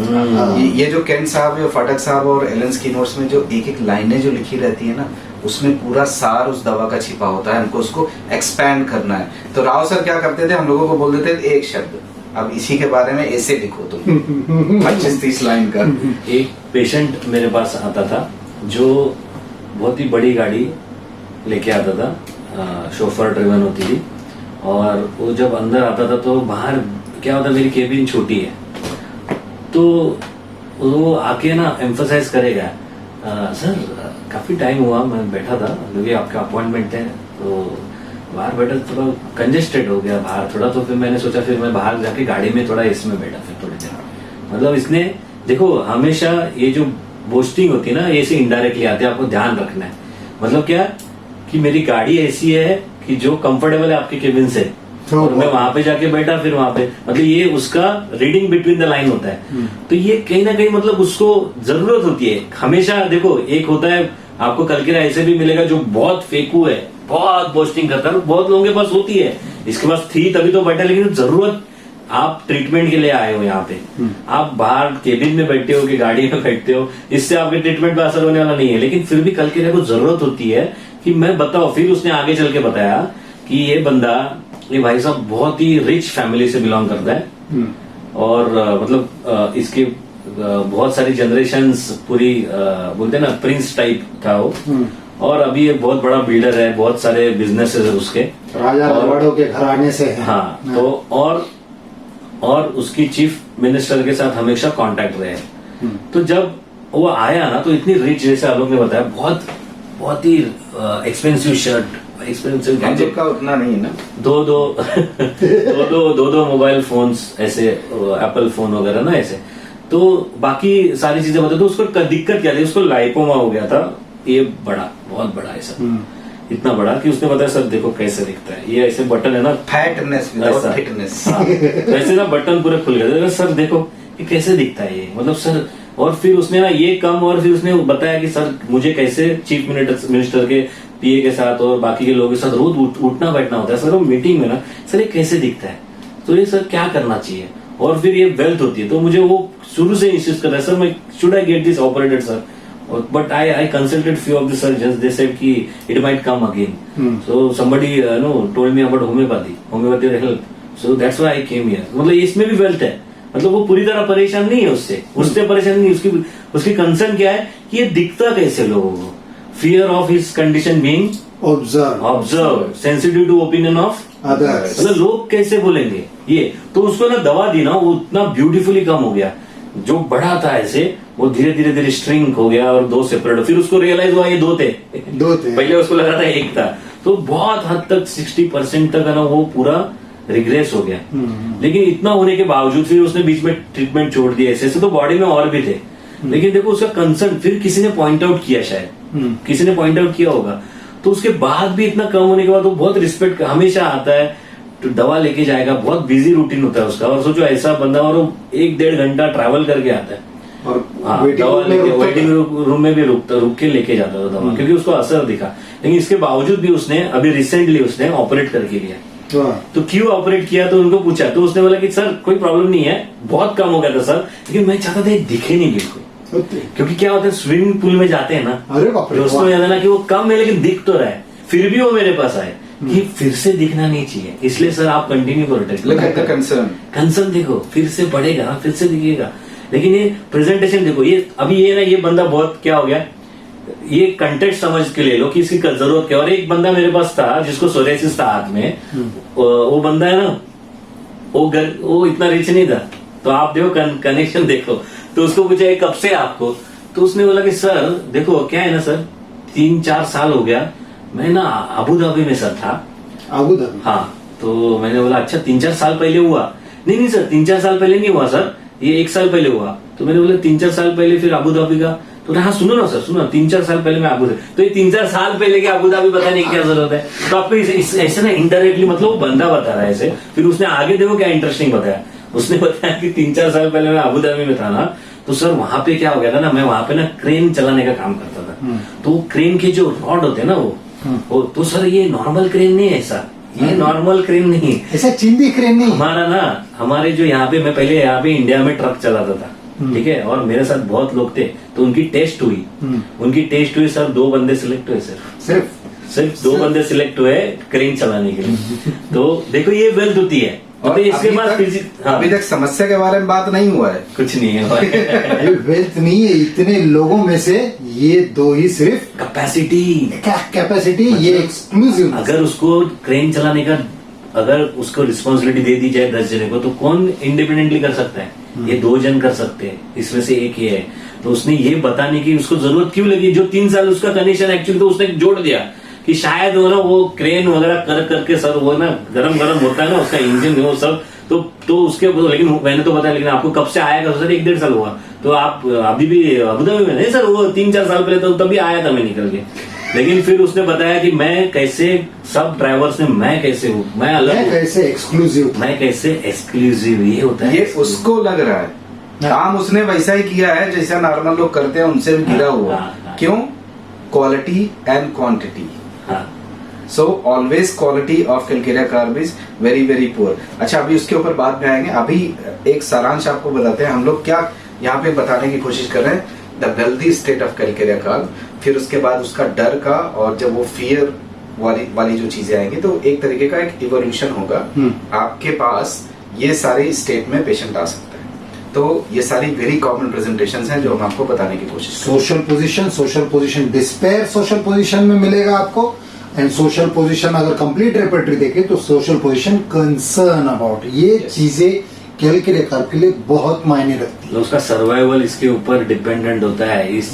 [SPEAKER 1] ये जो केंट साहब, जो फटक साहब और एलन स्किनर्स में जो एक लाइनें जो लिखी रहती है ना, उसमें पूरा सार उस दवा का छिपा होता है। हमको उसको एक्सपैंड करना है। तो राव सर क्या करते थे, हम लोगों को बोल देते थे एक शब्द, अब इसी के बारे में ऐसे लिखो तुम 25-30 लाइन का।
[SPEAKER 3] एक पेशेंट मेरे पास आता था जो बहुत ही बड़ी गाड़ी लेके आता था, शोफर ड्रिवन होती थी, और वो जब अंदर आता था तो बाहर क्या होता, मेरी केबिन छोटी है, तो वो आके ना एम्फसाइज करेगा, सर काफी टाइम हुआ मैं बैठा था, क्योंकि आपका अपॉइंटमेंट है, तो बाहर बैठा थोड़ा कंजेस्टेड हो गया बाहर थोड़ा, तो फिर मैंने सोचा फिर मैं बाहर जाके गाड़ी में थोड़ा एसी में बैठा फिर थोड़ी देर। मतलब इसने देखो हमेशा ये जो बोस्टिंग होती है ना, ये से इनडायरेक्टली आते हैं, आपको ध्यान रखना है। मतलब क्या कि मेरी गाड़ी ऐसी है कि जो कंफर्टेबल है आपके केबिन से, और मैं वहां पे जाके बैठा, फिर वहां पे मतलब ये उसका रीडिंग बिटवीन द लाइन होता है। तो ये कहीं ना कहीं मतलब उसको जरूरत होती है हमेशा। देखो एक होता है आपको कलकेरा ऐसे भी मिलेगा जो बहुत फेकू है, बहुत बोस्टिंग करता है, बहुत लोगों के पास होती है, इसके पास थी तभी तो बैठा, लेकिन जरूरत आप ट्रीटमेंट के लिए आए हो यहाँ पे, आप बाहर केबिन में बैठते हो कि गाड़ी में बैठते हो, इससे आपके ट्रीटमेंट पे असर होने वाला नहीं है। लेकिन फिर भी कलकेरा को जरूरत होती है कि मैं बताओ। फिर उसने आगे चल के बताया कि ये बंदा, ये भाई साहब बहुत ही रिच फैमिली से बिलोंग करता है, और मतलब इसके बहुत सारी जनरेशंस पूरी बोलते हैं ना प्रिंस टाइप था वो, और अभी एक बहुत बड़ा बिल्डर है, बहुत सारे बिजनेसेस है उसके,
[SPEAKER 2] राजा रजवाड़ों के घराने से है।
[SPEAKER 3] हाँ, तो और उसकी चीफ मिनिस्टर के साथ हमेशा कांटेक्ट रहे। तो जब वो आया ना तो इतनी रिच, जैसे आलोक ने बताया, बहुत बहुत ही एक्सपेंसिव शर्ट, एक्सपेंसिव
[SPEAKER 1] हम लोग का उतना नहीं है ना।
[SPEAKER 3] दो मोबाइल फोन्स ऐसे, एप्पल फोन वगैरह ना ऐसे, तो बाकी सारी चीजें बताते। तो उसको दिक्कत क्या थी, उसको लाइपोमा हो गया था, ये बड़ा, बहुत बड़ा है सर, इतना बड़ा कि उसने बताया सर देखो कैसे दिखता है, ये ऐसे बटन है ना,
[SPEAKER 1] फैटनेस
[SPEAKER 3] ऐसा।
[SPEAKER 1] फिटनेस,
[SPEAKER 3] हाँ, तो ऐसे ना बटन पूरे खुल गए। सर देखो ये कैसे दिखता है ये, मतलब सर। और फिर उसने ना ये कम, और फिर उसने बताया कि सर मुझे कैसे चीफ मिनिस्टर के पीए के साथ और बाकी के लोगों के साथ रोज उठना बैठना होता है सर, वो मीटिंग में ना, सर ये कैसे दिखता है, तो ये सर क्या करना चाहिए। और फिर ये वेल्थ होती है, तो मुझे वो शुरू से इंसिस्ट कर रहा है सर मैं should I get this operated sir, but I consulted few of the surgeons. They said कि it might come again. So somebody told me about homeopathy will help. So that's why I came here. मतलब इसमें भी wealth है, मतलब वो पूरी तरह परेशान नहीं है उससे परेशान नहीं। उसकी कंसर्न क्या है कि ये दिखता कैसे लोगों को, fear of his condition being observe, sensitive to opinion of others, मतलब लोग कैसे बोलेंगे ये। तो उसको ना दवा दी ना, वो उतना ब्यूटीफुली कम हो गया, जो बड़ा था ऐसे वो धीरे धीरे स्ट्रिंक हो गया और 2 सेपरेट। फिर उसको रियलाइज हुआ ये 2 थे पहले उसको लगा था 1 था। तो बहुत हद तक 60% तक है ना वो पूरा रिग्रेस हो गया। लेकिन इतना होने के बावजूद फिर उसने बीच में ट्रीटमेंट छोड़ दिया ऐसे तो बॉडी में और भी थे। लेकिन देखो उसका कंसर्न फिर किसी ने पॉइंट आउट किया, शायद किसी ने पॉइंट आउट किया होगा, तो उसके बाद भी इतना कम होने के बाद वो बहुत रिस्पेक्ट हमेशा आता है, तो दवा लेके जाएगा, बहुत बिजी रूटीन होता है उसका। और सोचो ऐसा बंदा, और 1-1.5 घंटा ट्रैवल करके आता है, और दवा लेके वेटिंग रूम में भी रुक के लेके जाता था दवा, क्योंकि उसको असर दिखा। लेकिन इसके बावजूद भी उसने अभी रिसेंटली उसने ऑपरेट करके लिया। तो क्यों ऑपरेट किया, तो उनको पूछा, तो उसने बोला कि सर कोई प्रॉब्लम नहीं है, बहुत कम हो गया था सर, लेकिन मैं चाहता था ये दिखे नहीं बिल्कुल। क्योंकि क्या होता है स्विमिंग पूल में जाते हैं ना, दोस्तों में जाता है ना कि वो कम है लेकिन दिख तो रहा है, फिर भी वो मेरे पास आए कि फिर से दिखना नहीं चाहिए, इसलिए सर आप कंटिन्यू करो। कंसर्न देखो, फिर से बढ़ेगा, फिर से दिखेगा। लेकिन ये प्रेजेंटेशन देखो, ये अभी ये ना, ये बंदा बहुत क्या हो गया, ये कंटेक्स्ट समझ के ले लो कि इसकी जरूरत क्या। और एक बंदा मेरे पास था जिसको सोरियासिस था हाथ में, वो बंदा है ना, वो इतना रिच नहीं था, तो आप देखो कनेक्शन देखो। तो उसको पूछा कब से आपको, तो उसने बोला कि सर देखो क्या है ना सर, 3-4 साल हो गया, मैं ना अबू धाबी में सर था।
[SPEAKER 2] Abu Dhabi?
[SPEAKER 3] हाँ। तो मैंने बोला अच्छा 3-4 साल पहले हुआ? नहीं सर 3-4 साल पहले नहीं हुआ सर, ये 1 साल पहले हुआ। तो मैंने बोला 3-4 साल पहले फिर अबू धाबी का? तो हाँ सुनो ना सर, सुनो 3-4 साल पहले मैं अबू धाबी, तो ये 3-4 साल पहले के अबू धाबी बताने की क्या जरूरत है। तो आपको ऐसे ना इनडायरेक्टली, मतलब वो बंदा बता रहा है ऐसे। फिर उसने आगे देखो क्या इंटरेस्टिंग बताया, उसने बताया कि 3-4 साल पहले मैं अबू धाबी में था ना, तो सर वहां पे क्या हो गया था ना, मैं वहां पे ना क्रेन चलाने का काम करता था। तो क्रेन के जो रॉड होते हैं ना वो तो सर ये नॉर्मल क्रेन नहीं है, ऐसा ये नॉर्मल क्रेन नहीं,
[SPEAKER 2] ऐसा चिंदी क्रेन नहीं।
[SPEAKER 3] हमारा ना, हमारे जो यहाँ पे, मैं पहले यहाँ पे इंडिया में ट्रक चलाता था, ठीक है, और मेरे साथ बहुत लोग थे, तो उनकी टेस्ट हुई सर, 2 बंदे सिलेक्ट हुए सिर्फ 2 बंदे सिलेक्ट हुए क्रेन चलाने के लिए। तो देखो ये वेल्थ होती है।
[SPEAKER 1] और
[SPEAKER 3] तो इसके बाद
[SPEAKER 1] अभी तक समस्या के बारे में बात नहीं हुआ है,
[SPEAKER 3] कुछ नहीं है।
[SPEAKER 2] वेल्थ नहीं है, इतने लोगों में से ये 2 ही सिर्फ
[SPEAKER 3] कैपेसिटी,
[SPEAKER 2] ये एक्सक्लूसिव।
[SPEAKER 3] अगर उसको क्रेन चलाने का, अगर उसको रिस्पॉन्सिबिलिटी दे दी जाए 10 जने को, तो कौन इंडिपेंडेंटली कर सकता है? ये 2 जन कर सकते हैं, इसमें से एक ये है। तो उसने ये बताने की उसको जरूरत क्यों लगी, जो 3 साल उसका कनेक्शन एक्चुअली तो उसने जोड़ दिया कि शायद वो ना वो क्रेन वगैरह कर करके सर वो ना गरम होता है ना उसका इंजन, वो सब तो उसके, लेकिन मैंने तो बताया, लेकिन आपको कब से आएगा सर? 1-1.5 साल हुआ। तो आप अभी भी अबू धाबी में? नहीं सर, वो 3-4 साल पहले तो तभी आया था मैं निकल के। लेकिन फिर उसने बताया कि मैं कैसे, सब ड्राइवर्स में मैं कैसे हूँ, मैं अलग,
[SPEAKER 2] कैसे
[SPEAKER 3] एक्सक्लूसिव, ये होता है।
[SPEAKER 1] ये उसको लग रहा है काम उसने वैसा ही किया है जैसा नॉर्मल लोग करते हैं, उनसे भी गिरा हुआ। क्यों? Quality and quantity. So always quality of Calcarea carb is very very poor. अच्छा, अभी उसके ऊपर बाद में आएंगे, अभी एक सारांश आपको बताते हैं हम लोग क्या यहाँ पे बताने की कोशिश कर रहे हैं, the healthy state of Calcarea carb. फिर उसके बाद उसका डर का, और जब वो फियर वाली जो चीजें आएंगी, तो एक तरीके का एक इवोल्यूशन होगा। आपके पास ये सारे स्टेट में पेशेंट आ सकता है। तो ये सारी वेरी कॉमन प्रेजेंटेशंस हैं जो हम आपको बताने की कोशिश कर रहे हैं।
[SPEAKER 2] Social position despair social position में मिलेगा आपको, एंड सोशल पोजीशन अगर कंप्लीट रेपर्टरी देखें तो सोशल पोजीशन कंसर्न अबाउट, ये चीजें कैलकेरिया के लिए बहुत मायने रखती
[SPEAKER 3] तो उसका सर्वाइवल इसके ऊपर डिपेंडेंट होता है इस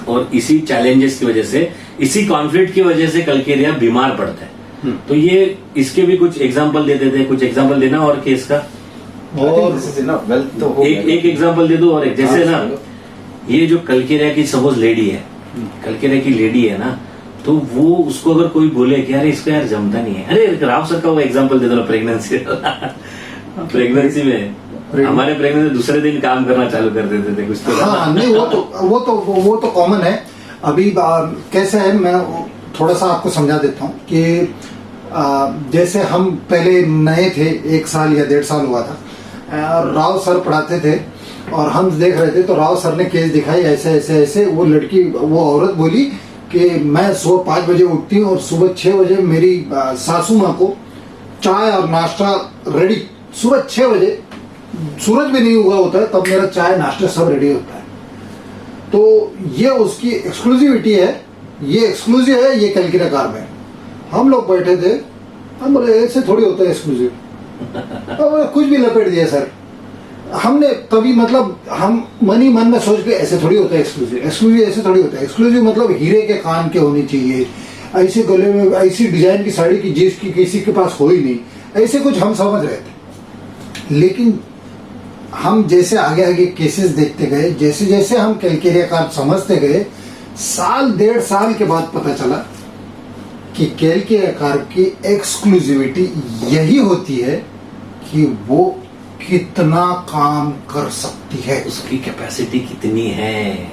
[SPEAKER 3] और इसी चैलेंजेस की वजह से, इसी कॉन्फ्लिक्ट की वजह से कलकेरिया बीमार पड़ता है। तो ये इसके भी कुछ एग्जांपल दे देते हैं, कुछ एग्जांपल देना और केस का।
[SPEAKER 2] और
[SPEAKER 1] वेल्थ तो हो गया।
[SPEAKER 3] एक एग्जांपल दे दो और एक, जैसे ना ये जो कलकेरिया की सपोज लेडी है, कलकेरिया की लेडी है ना, तो वो उसको अगर कोई बोले कि यार इसको यार जमता नहीं है, अरे राव सर का वो एग्जांपल दे दो प्रेगनेंसी प्रेगनेंसी में हमारे प्रेगनेंसी दूसरे दिन काम करना चालू कर देते थे कुछ तो।
[SPEAKER 2] हाँ नहीं, वो तो कॉमन है। अभी कैसे है, मैं थोड़ा सा आपको समझा देता हूँ कि जैसे हम पहले नए थे, 1 साल या 1.5 साल हुआ था, राव सर पढ़ाते थे और हम देख रहे थे, तो राव सर ने केस दिखाई ऐसे ऐसे ऐसे। वो औरत बोली कि मैं सुबह 5 बजे उठती हूँ और सुबह 6 बजे मेरी सासू माँ को चाय और नाश्ता रेडी, सुबह 6 बजे सूरज भी नहीं उगा होता है तब मेरा चाय नाश्ता सब रेडी होता है। तो ये उसकी एक्सक्लूसिविटी है, ये एक्सक्लूसिव है, ये कैलकेरिया कार में। हम लोग बैठे थे, हम बोले ऐसे थोड़ी होता है एक्सक्लूसिव, कुछ भी लपेट दिया सर हमने। तभी मतलब हम मन ही मन में सोच के ऐसे थोड़ी होता है एक्सक्लूसिव, एक्सक्लूसिव ऐसे थोड़ी होता है। एक्सक्लूसिव मतलब हीरे के कान के होनी चाहिए, ऐसे गले में ऐसी डिजाइन की साड़ी की जिसकी किसी के पास हो ही नहीं, ऐसे कुछ हम समझ रहे थे। लेकिन हम जैसे आगे आगे केसेस देखते गए, जैसे जैसे हम कैलकेरिया कार समझते गए, 1.5 साल के बाद पता चला कि कैलकेरिया कार की एक्सक्लूसिविटी यही होती है कि वो कितना काम कर सकती है,
[SPEAKER 3] उसकी कैपेसिटी कितनी है,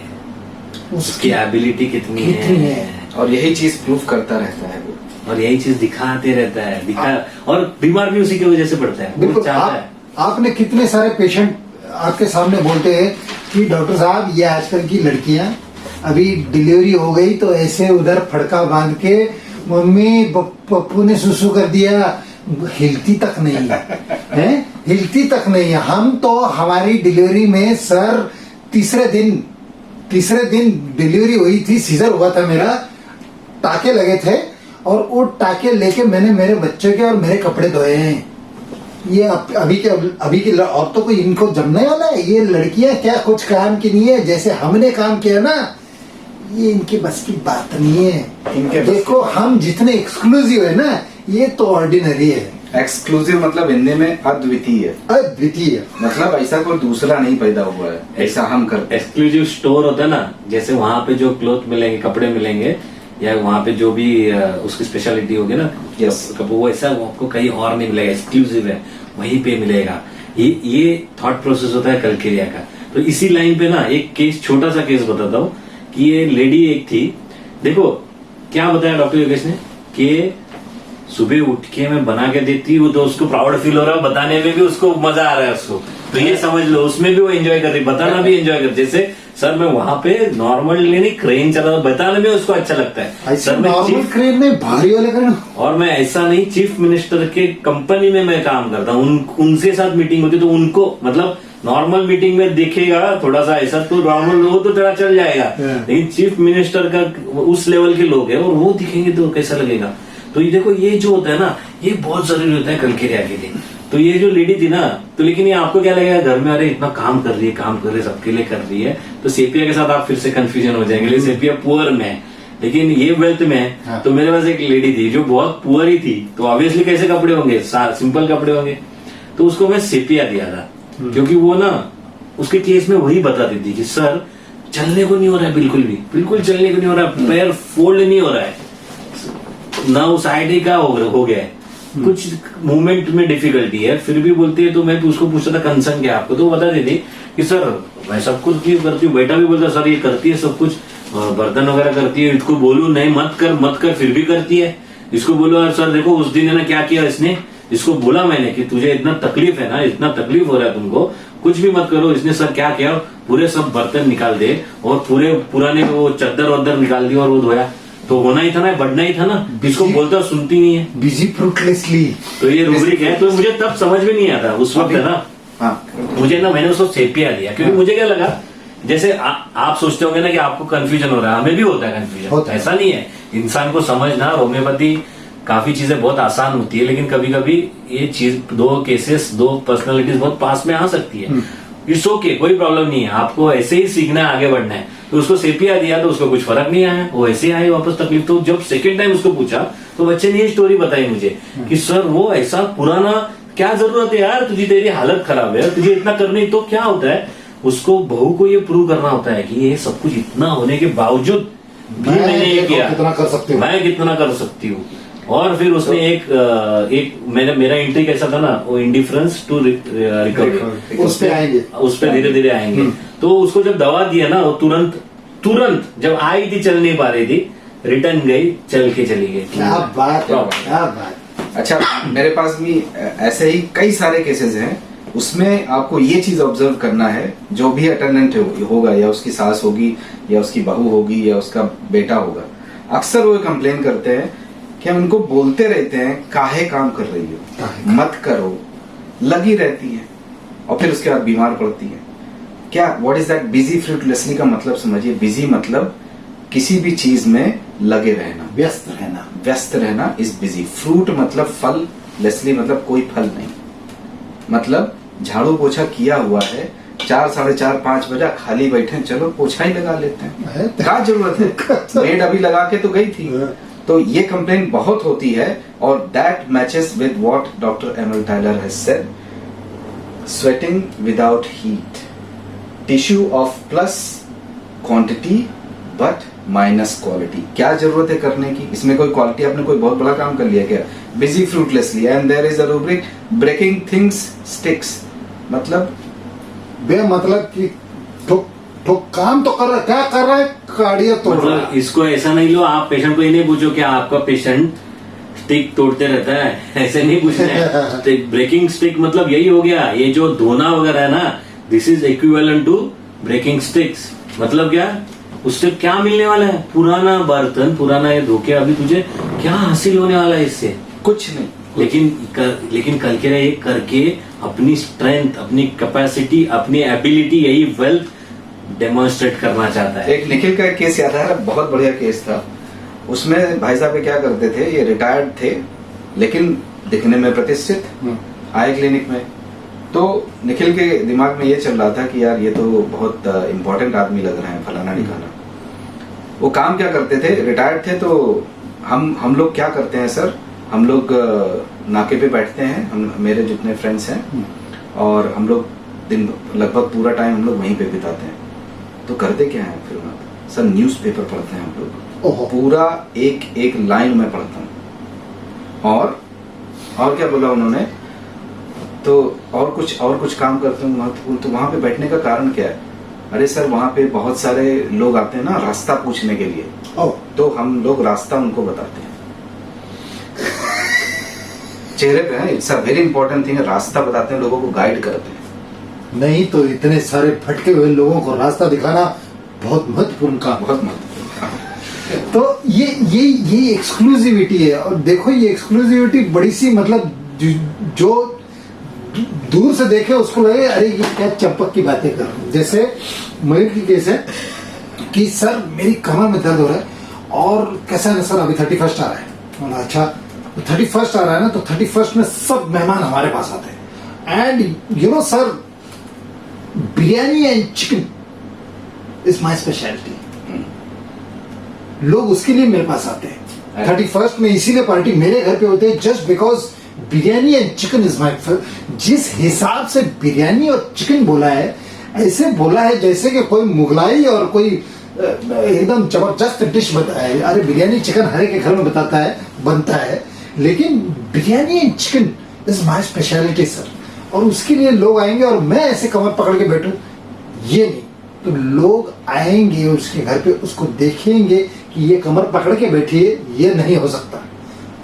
[SPEAKER 3] उसकी एबिलिटी कितनी है,
[SPEAKER 1] और यही चीज प्रूव करता रहता है वो,
[SPEAKER 3] और यही चीज दिखाते रहता है, और बीमार भी उसी की वजह से पड़ता है।
[SPEAKER 2] बिल्कुल। आपने कितने सारे पेशेंट आपके सामने बोलते हैं कि डॉक्टर साहब ये आजकल की लड़कियां अभी डिलीवरी हो गई तो ऐसे उधर फड़का बांध के मम्मी पप्पू ने सुसु कर दिया, हिलती तक नहीं है, हिलती तक नहीं है। हम तो हमारी डिलीवरी में सर तीसरे दिन डिलीवरी हुई थी, सीजर हुआ था मेरा, टाके लगे थे और वो टाके लेके मैंने मेरे बच्चे के और मेरे कपड़े धोए हैं। ये अभी की औरतों को इनको जमने वाला है। ये लड़कियां क्या कुछ काम की नहीं है, जैसे हमने काम किया ना, ये इनकी बस की बात नहीं है। देखो हम जितने एक्सक्लूसिव है ना, ये तो ऑर्डिनरी है।
[SPEAKER 1] एक्सक्लूसिव मतलब हिंदी में अद्वितीय,
[SPEAKER 2] अद्वितीय
[SPEAKER 1] मतलब ऐसा कोई दूसरा नहीं पैदा हुआ है, ऐसा हम करते।
[SPEAKER 3] एक्सक्लूसिव स्टोर होता है ना, जैसे वहां पे जो क्लोथ मिलेंगे, कपड़े मिलेंगे, या वहां पे जो भी उसकी स्पेशलिटी होगी ना, वो ऐसा आपको कहीं और नहीं मिलेगा, एक्सक्लूसिव है, वहीं पे मिलेगा। ये थॉट प्रोसेस होता है कलकेरिया का। तो इसी लाइन पे ना एक केस, छोटा सा केस बताता हूँ कि ये लेडी एक थी, देखो क्या बताया डॉक्टर योगेश ने कि सुबह उठ के मैं बना के देती हूँ तो उसको प्राउड फील हो रहा है, बताने में भी उसको मजा आ रहा है उसको, तो ये समझ लो उसमें भी वो एंजॉय कर रही, बताना भी एंजॉय कर। जैसे सर मैं वहां पे नॉर्मल नहीं क्रेन चला था, बताने में उसको अच्छा लगता है।
[SPEAKER 2] सर नॉर्मल क्रेन में भारी वाले क्रेन,
[SPEAKER 3] और मैं ऐसा नहीं, चीफ मिनिस्टर के कंपनी में मैं काम करता हूँ, उनसे साथ मीटिंग होती तो उनको मतलब नॉर्मल मीटिंग में दिखेगा थोड़ा सा ऐसा, तो नॉर्मल लोग तो थोड़ा चल जाएगा, लेकिन चीफ मिनिस्टर का उस लेवल के लोग हैं और वो दिखेंगे तो कैसा लगेगा। तो ये देखो, ये जो होता है ना, ये बहुत जरूरी होता है कलकेरिया के लिए। तो ये जो लेडी थी ना, तो लेकिन ये आपको क्या लगेगा, घर में अरे इतना काम कर रही है, सबके लिए कर रही है, तो सेपिया के साथ आप फिर से कंफ्यूजन हो जाएंगे। सेपिया पुअर में है, लेकिन ये वेल्थ में है।
[SPEAKER 2] हाँ।
[SPEAKER 3] तो मेरे पास एक लेडी थी जो बहुत पुअर ही थी, तो ऑब्वियसली कैसे कपड़े होंगे, सिंपल कपड़े होंगे, तो उसको मैं सेपिया दिया था, क्योंकि वो ना उसके केस में वही बताती थी कि सर चलने को नहीं हो रहा है, बिल्कुल चलने को नहीं हो रहा है, पैर फोल्ड नहीं हो रहा है ना, उस आईडी का हो गया है, कुछ मूवमेंट में डिफिकल्टी है, फिर भी बोलती है। तो मैं उसको पूछता था कंसर्न क्या आपको, तो वो बताती थी कि सर मैं सब कुछ करती हूँ। बेटा भी बोलता सर ये करती है सब कुछ, बर्तन वगैरह करती है, इसको बोलूं नहीं मत कर, फिर भी करती है। इसको बोलो सर देखो उस दिन है ना क्या किया इसने, इसको बोला मैंने कि तुझे इतना तकलीफ है ना, इतना तकलीफ हो रहा है तुमको, कुछ भी मत करो। इसने सर क्या किया, पूरे सब बर्तन निकाल दे और पूरे पुराने वो चद्दर वद्दर निकाल दिया और वो धोया। तो होना ही था ना, बढ़ना ही था ना, इसको बोलता सुनती नहीं है,
[SPEAKER 2] बिजी फ्रूटलेसली।
[SPEAKER 3] तो ये रूब्रिक है। तो मुझे तब समझ में नहीं आता उस वक्त है ना, मुझे ना मैंने उसको सेपिया दिया, क्योंकि मुझे क्या लगा, जैसे आप सोचते होंगे ना कि आपको कंफ्यूजन हो रहा है, हमें भी होता है कंफ्यूजन, ऐसा नहीं है। इंसान को समझना, होम्योपैथी काफी चीजें बहुत आसान होती है, लेकिन कभी कभी ये चीज दो पर्सनालिटीज बहुत पास में आ सकती है। इट्स ओके, कोई प्रॉब्लम नहीं है, आपको ऐसे ही सीखना है, आगे बढ़ना है। तो उसको सेपिया दिया तो उसको कुछ फर्क नहीं आया, वो ऐसे आई वापस तकलीफ। तो जब सेकेंड टाइम उसको पूछा तो बच्चे ने ये स्टोरी बताई मुझे कि सर वो ऐसा पुराना, क्या जरूरत है यार, तुझे तेरी हालत खराब है, तुझे इतना करने, तो क्या होता है उसको बहू को ये प्रूव करना होता है कि ये सब कुछ इतना होने के बावजूद भी मैंने ये किया,
[SPEAKER 2] कितना कर सकती हूँ,
[SPEAKER 3] मैं कितना कर सकती हूँ। और फिर उसने एक मेरा एंट्री कैसा था ना, वो इंडिफरेंस टू रिकवरी,
[SPEAKER 2] उस पे आएंगे,
[SPEAKER 3] उस पे धीरे धीरे आएंगे। तो उसको जब दवा दिया ना, वो तुरंत जब आई थी, चल नहीं पा रही थी, रिटर्न गई, चल के चली गई।
[SPEAKER 2] क्या बात है, क्या बात।
[SPEAKER 1] अच्छा, मेरे पास भी ऐसे ही कई सारे केसेस हैं। उसमें आपको ये चीज ऑब्जर्व करना है, जो भी अटेंडेंट होगा, या उसकी सास होगी, या उसकी बहू होगी, या उसका बेटा होगा, अक्सर वो कंप्लेन करते हैं कि हम उनको बोलते रहते हैं काहे काम कर रही हो, मत करो, लगी रहती है, और फिर उसके बाद बीमार पड़ती है। क्या what is that busy fruitlessly का मतलब समझिए। बिजी मतलब किसी भी चीज में लगे रहना, व्यस्त रहना इज बिजी। फ्रूट मतलब फल, लेसली मतलब कोई फल नहीं। मतलब झाड़ू पोछा किया हुआ है, 4, 4:30, 5 बजा, खाली बैठे, चलो पोछा ही लगा लेते हैं, क्या जरूरत है, मेड अभी लगा के तो गई थी। तो ये कंप्लेन बहुत होती है, और that matches with what doctor ML Tyler has said, sweating without heat, tissue of plus quantity but minus quality. क्या जरूरत है करने की, इसमें कोई क्वालिटी, आपने कोई बहुत बड़ा काम कर लिया क्या, busy fruitlessly. And there is a rubric, breaking things sticks, मतलब
[SPEAKER 2] बेमतलब कि ठोक काम तो कर रहा है, क्या कर रहा है, काड़िया तोड़ रहा है।
[SPEAKER 3] मतलब इसको ऐसा नहीं लो, आप पेशेंट को ये नहीं पूछो कि आपका पेशेंट स्टिक तोड़ते रहता है, ऐसे नहीं पूछना है। ब्रेकिंग स्टिक मतलब यही हो गया, ये जो धोना वगैरह है ना, this is equivalent to breaking sticks. मतलब क्या, उससे क्या मिलने वाला है, पुराना बर्तन, पुराना ये धोके, अभी तुझे क्या हासिल होने वाला है इससे,
[SPEAKER 1] कुछ नहीं।
[SPEAKER 3] लेकिन कल के ये करके अपनी स्ट्रेंथ, अपनी कैपेसिटी, अपनी एबिलिटी, यही वेल्थ डेमोन्स्ट्रेट करना चाहता है।
[SPEAKER 1] एक निखिल का एक केस याद है, बहुत बढ़िया केस था। उसमें भाई साहब क्या करते थे, ये रिटायर्ड थे लेकिन दिखने में प्रतिष्ठित, आए क्लिनिक में। तो निखिल के दिमाग में ये चल रहा था कि यार ये तो बहुत इंपॉर्टेंट आदमी लग रहा है, फलाना ढिकाना। वो काम क्या करते थे, रिटायर्ड थे, तो हम लोग क्या करते हैं सर, हम लोग नाके पे बैठते हैं, हम मेरे जितने फ्रेंड्स हैं, और हम लोग दिन लगभग पूरा टाइम हम लोग वहीं पे बिताते हैं। तो करते क्या है फिर सर, न्यूज़पेपर पढ़ते हैं हम लोग, पूरा एक लाइन में पढ़ता हूँ। और क्या बोला उन्होंने, तो और कुछ काम करते हैं महत्वपूर्ण। तो वहां पे बैठने का कारण क्या है, अरे सर वहां पे बहुत सारे लोग आते हैं ना रास्ता पूछने के लिए, तो हम लोग रास्ता उनको बताते हैं। चेहरे पे है, it's a very important thing, रास्ता बताते हैं, लोगों को गाइड करते हैं।
[SPEAKER 2] नहीं तो इतने सारे भटके हुए लोगों को रास्ता दिखाना बहुत महत्वपूर्ण काम,
[SPEAKER 1] बहुत महत्वपूर्ण।
[SPEAKER 2] तो ये एक्सक्लूसिविटी है। और देखो ये एक्सक्लूसिविटी बड़ी सी, मतलब जो दूर से देखे उसको लगे अरे ये क्या चंपक की बातें कर रहे हैं। जैसे मयूर की केस है कि सर मेरी कमर में दर्द हो रहा है, और कैसा है सर, अभी 31 आ रहा है। बोला अच्छा, 31 आ रहा है ना, तो 31 में सब मेहमान हमारे पास आते हैं, and you know sir, biryani and chicken is my speciality. लोग उसके लिए मेरे पास आते हैं 31 में, इसीलिए पार्टी मेरे घर पे होते हैं, just because biryani and chicken is my. जिस हिसाब से बिरयानी और चिकन बोला है, ऐसे बोला है जैसे कि कोई मुगलाई और कोई एकदम जबरदस्त डिश बताया है। अरे बिरयानी चिकन हर एक के घर में बताता है, बनता है, लेकिन biryani and chicken is my speciality sir. और उसके लिए लोग आएंगे और मैं ऐसे कमर पकड़ के बैठूं, ये नहीं। तो लोग आएंगे उसके घर पे, उसको देखेंगे कि ये कमर पकड़ के बैठी है, ये नहीं हो सकता,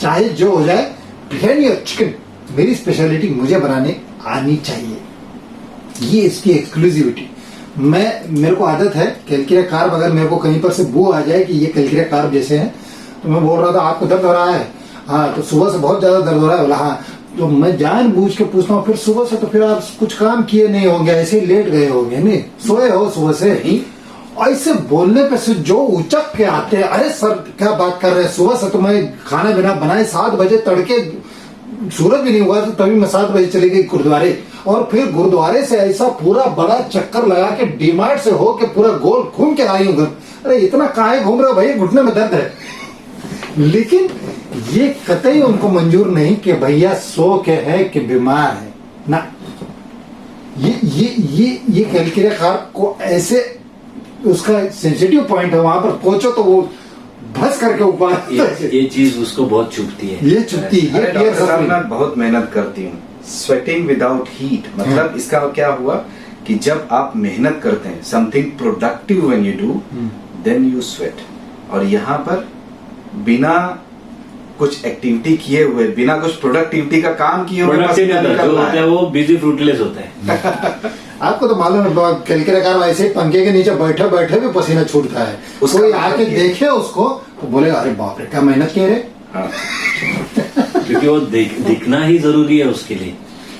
[SPEAKER 2] चाहे जो हो जाए, बिरयानी और चिकन मेरी स्पेशलिटी, मुझे बनाने आनी चाहिए। ये इसकी एक्सक्लूसिविटी। मेरे को आदत है, कैलकिरिया कार्ब अगर मेरे को कहीं पर से बू आ जाए कि ये कैलकिरिया कार्ब जैसे हैं, तो मैं बोल रहा था आपको दर्द हो रहा है, हाँ तो सुबह से बहुत ज्यादा दर्द हो रहा है, बोला हाँ, तो मैं जानबूझ के पूछता हूँ फिर सुबह से, तो फिर आप कुछ काम किए नहीं होंगे, ऐसे ही लेट गए होंगे, नहीं सोए हो सुबह से ही, ऐसे बोलने पे से जो उचक के आते हैं, अरे सर क्या बात कर रहे हैं, सुबह से तो मैं खाना बिना बनाए 7 बजे तड़के, सूरज भी नहीं हुआ तो तभी मैं 7 बजे चली गई गुरुद्वारे, और फिर गुरुद्वारे से ऐसा पूरा बड़ा चक्कर लगा के डीमार्ट से हो के पूरा गोल घूम के आई हूँ घर। अरे इतना काहे घूम रहे हो भाई, घुटने में दर्द है। लेकिन ये कतई उनको मंजूर नहीं कि भैया सो के है कि बीमार है ना। ये कैलकिरिया को ऐसे उसका सेंसिटिव पॉइंट है, वहां पर पहुंचो तो वो भस करके ऊपर
[SPEAKER 3] ये चीज उसको बहुत चुभती है,
[SPEAKER 2] ये चुभती है।
[SPEAKER 1] अरे डॉक्टर साहब मैं बहुत मेहनत करती हूँ, स्वेटिंग विदाउट हीट, मतलब इसका क्या हुआ कि जब आप मेहनत करते हैं, something productive when you do then you sweat, और यहाँ पर बिना कुछ एक्टिविटी किए हुए, बिना कुछ प्रोडक्टिविटी का काम किए हुए
[SPEAKER 3] जो होता है वो बिजी फ्रूटलेस होता है।
[SPEAKER 2] आपको तो मालूम है कैलकिरिया ऐसे पंखे के नीचे बैठे बैठे भी पसीना छूटता है, कोई आके देखे उसको तो बोलेगा अरे बाप रे क्या मेहनत किए रे।
[SPEAKER 1] हाँ।
[SPEAKER 3] क्योंकि वो दिखना ही जरूरी है उसके लिए,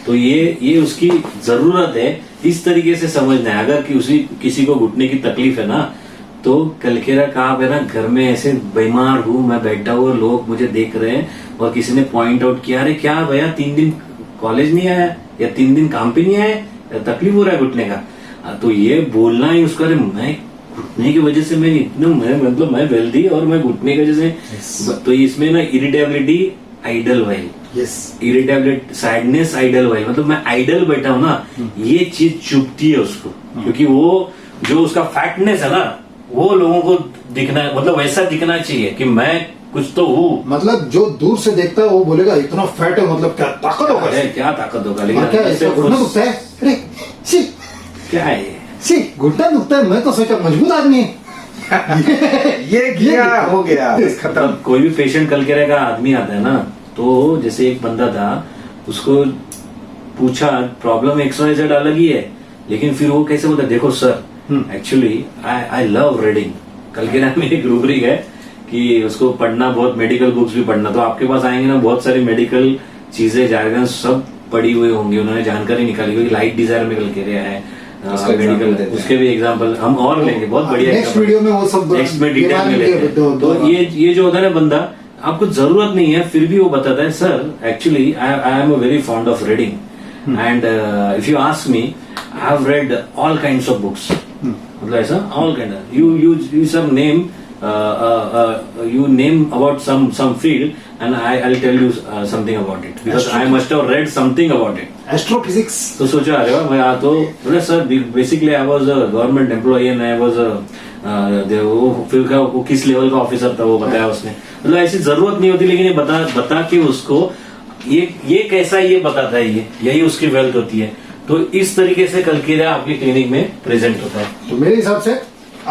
[SPEAKER 3] तो ये उसकी जरूरत है। इस तरीके से समझना है, अगर किसी को घुटने की तकलीफ है ना, तो कैलकिरिया का आप है ना घर में ऐसे बीमार हूँ मैं बैठा हुआ, लोग मुझे देख रहे हैं और किसी ने पॉइंट आउट किया, अरे क्या भैया 3 दिन कॉलेज नहीं आया या 3 दिन काम पे नहीं आया, तकलीफ हो रहा है घुटने का, तो ये बोलना ही उसका, अरे मैं घुटने की वजह से मैं वेल्दी और मैं घुटने की वजह से, तो इसमें ना irritability idle while, irritability sadness idle while, मतलब मैं आइडल बैठा हूं ना, ये चीज चुभती है उसको, क्योंकि वो जो उसका फैटनेस है ना वो लोगों को दिखना, मतलब वैसा दिखना चाहिए कि मैं कुछ तो हूँ, मतलब
[SPEAKER 2] जो दूर से देखता है वो बोलेगा इतना फैट है, मतलब क्या ताकत होगा,
[SPEAKER 3] क्या ताकत होगा, लेकिन
[SPEAKER 2] क्या ऐसा घुटना दुखता है, अरे सी
[SPEAKER 3] क्या है
[SPEAKER 2] सी घुटना दुखता है, मैं तो सोचा मजबूत आदमी है।
[SPEAKER 1] ये हो गया खत्म।
[SPEAKER 3] कोई भी पेशेंट कैलकिरिया का आदमी आता है ना, तो जैसे एक बंदा था, उसको पूछा प्रॉब्लम XYZ अलग ही है, लेकिन फिर वो कैसे बोलता है, देखो sir actually I love reading, कैलकिरिया में एक रूब्रिक है कि उसको पढ़ना, बहुत मेडिकल बुक्स भी पढ़ना, तो आपके पास आएंगे ना बहुत सारी मेडिकल चीजें जार्गन सब पड़ी हुई होंगी, उन्होंने जानकारी निकाली, क्योंकि लाइट डिजायर में कैलकिरिया है मेडिकल, उसके भी एग्जाम्पल हम और लेंगे, बहुत बढ़िया
[SPEAKER 2] नेक्स्ट वीडियो में वो सब
[SPEAKER 3] नेक्स्ट में डिटेल में लेते हैं। तो ये जो होता है ना बंदा, आपको जरूरत नहीं है फिर भी वो बताता है, sir actually I am a very fond of reading and if you ask me I have read all kinds of books, मतलब ऐसा all kind, you some name you name about some field and I'll tell you something about it because I must have read something about it.
[SPEAKER 2] Astrophysics.
[SPEAKER 3] तो सोचा अरे वाह, मैं तो बोले sir basically I was a government employee and I was फिर वो किस लेवल का ऑफिसर था वो बताया उसने, मतलब ऐसी जरूरत नहीं होती, लेकिन ये बता के उसको ये कैसा ये बताता है, यही उसकी वेल्थ होती है। तो इस तरीके से कैलकिरिया आपके क्लिनिक में प्रेजेंट होता है।
[SPEAKER 2] तो मेरे हिसाब से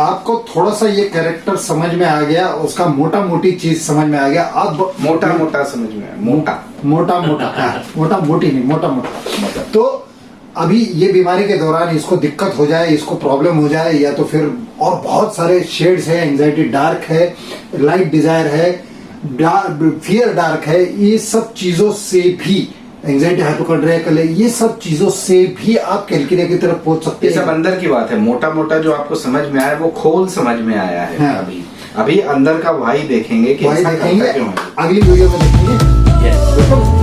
[SPEAKER 2] आपको थोड़ा सा ये कैरेक्टर समझ में आ गया, उसका मोटा मोटी चीज समझ में आ गया, अब
[SPEAKER 1] मोटा समझ में आया, मोटा
[SPEAKER 2] मोटी नहीं, मोटा। तो अभी ये बीमारी के दौरान इसको दिक्कत हो जाए, इसको प्रॉब्लम हो जाए, या तो फिर और बहुत सारे शेड्स है, एंजाइटी डार्क है, लाइट डिजायर है, फियर डार्क है, ये सब चीजों से भी, एंजाइटी हाइपोकॉन्ड्रिया, ये सब चीजों से भी आप कैलकिरिया की तरफ पहुंच सकते हैं।
[SPEAKER 1] ये सब अंदर की बात है, मोटा जो आपको समझ में आया वो खोल समझ में आया है। हाँ। अभी अंदर का वही देखेंगे कि
[SPEAKER 2] अगली वीडियो में देखेंगे।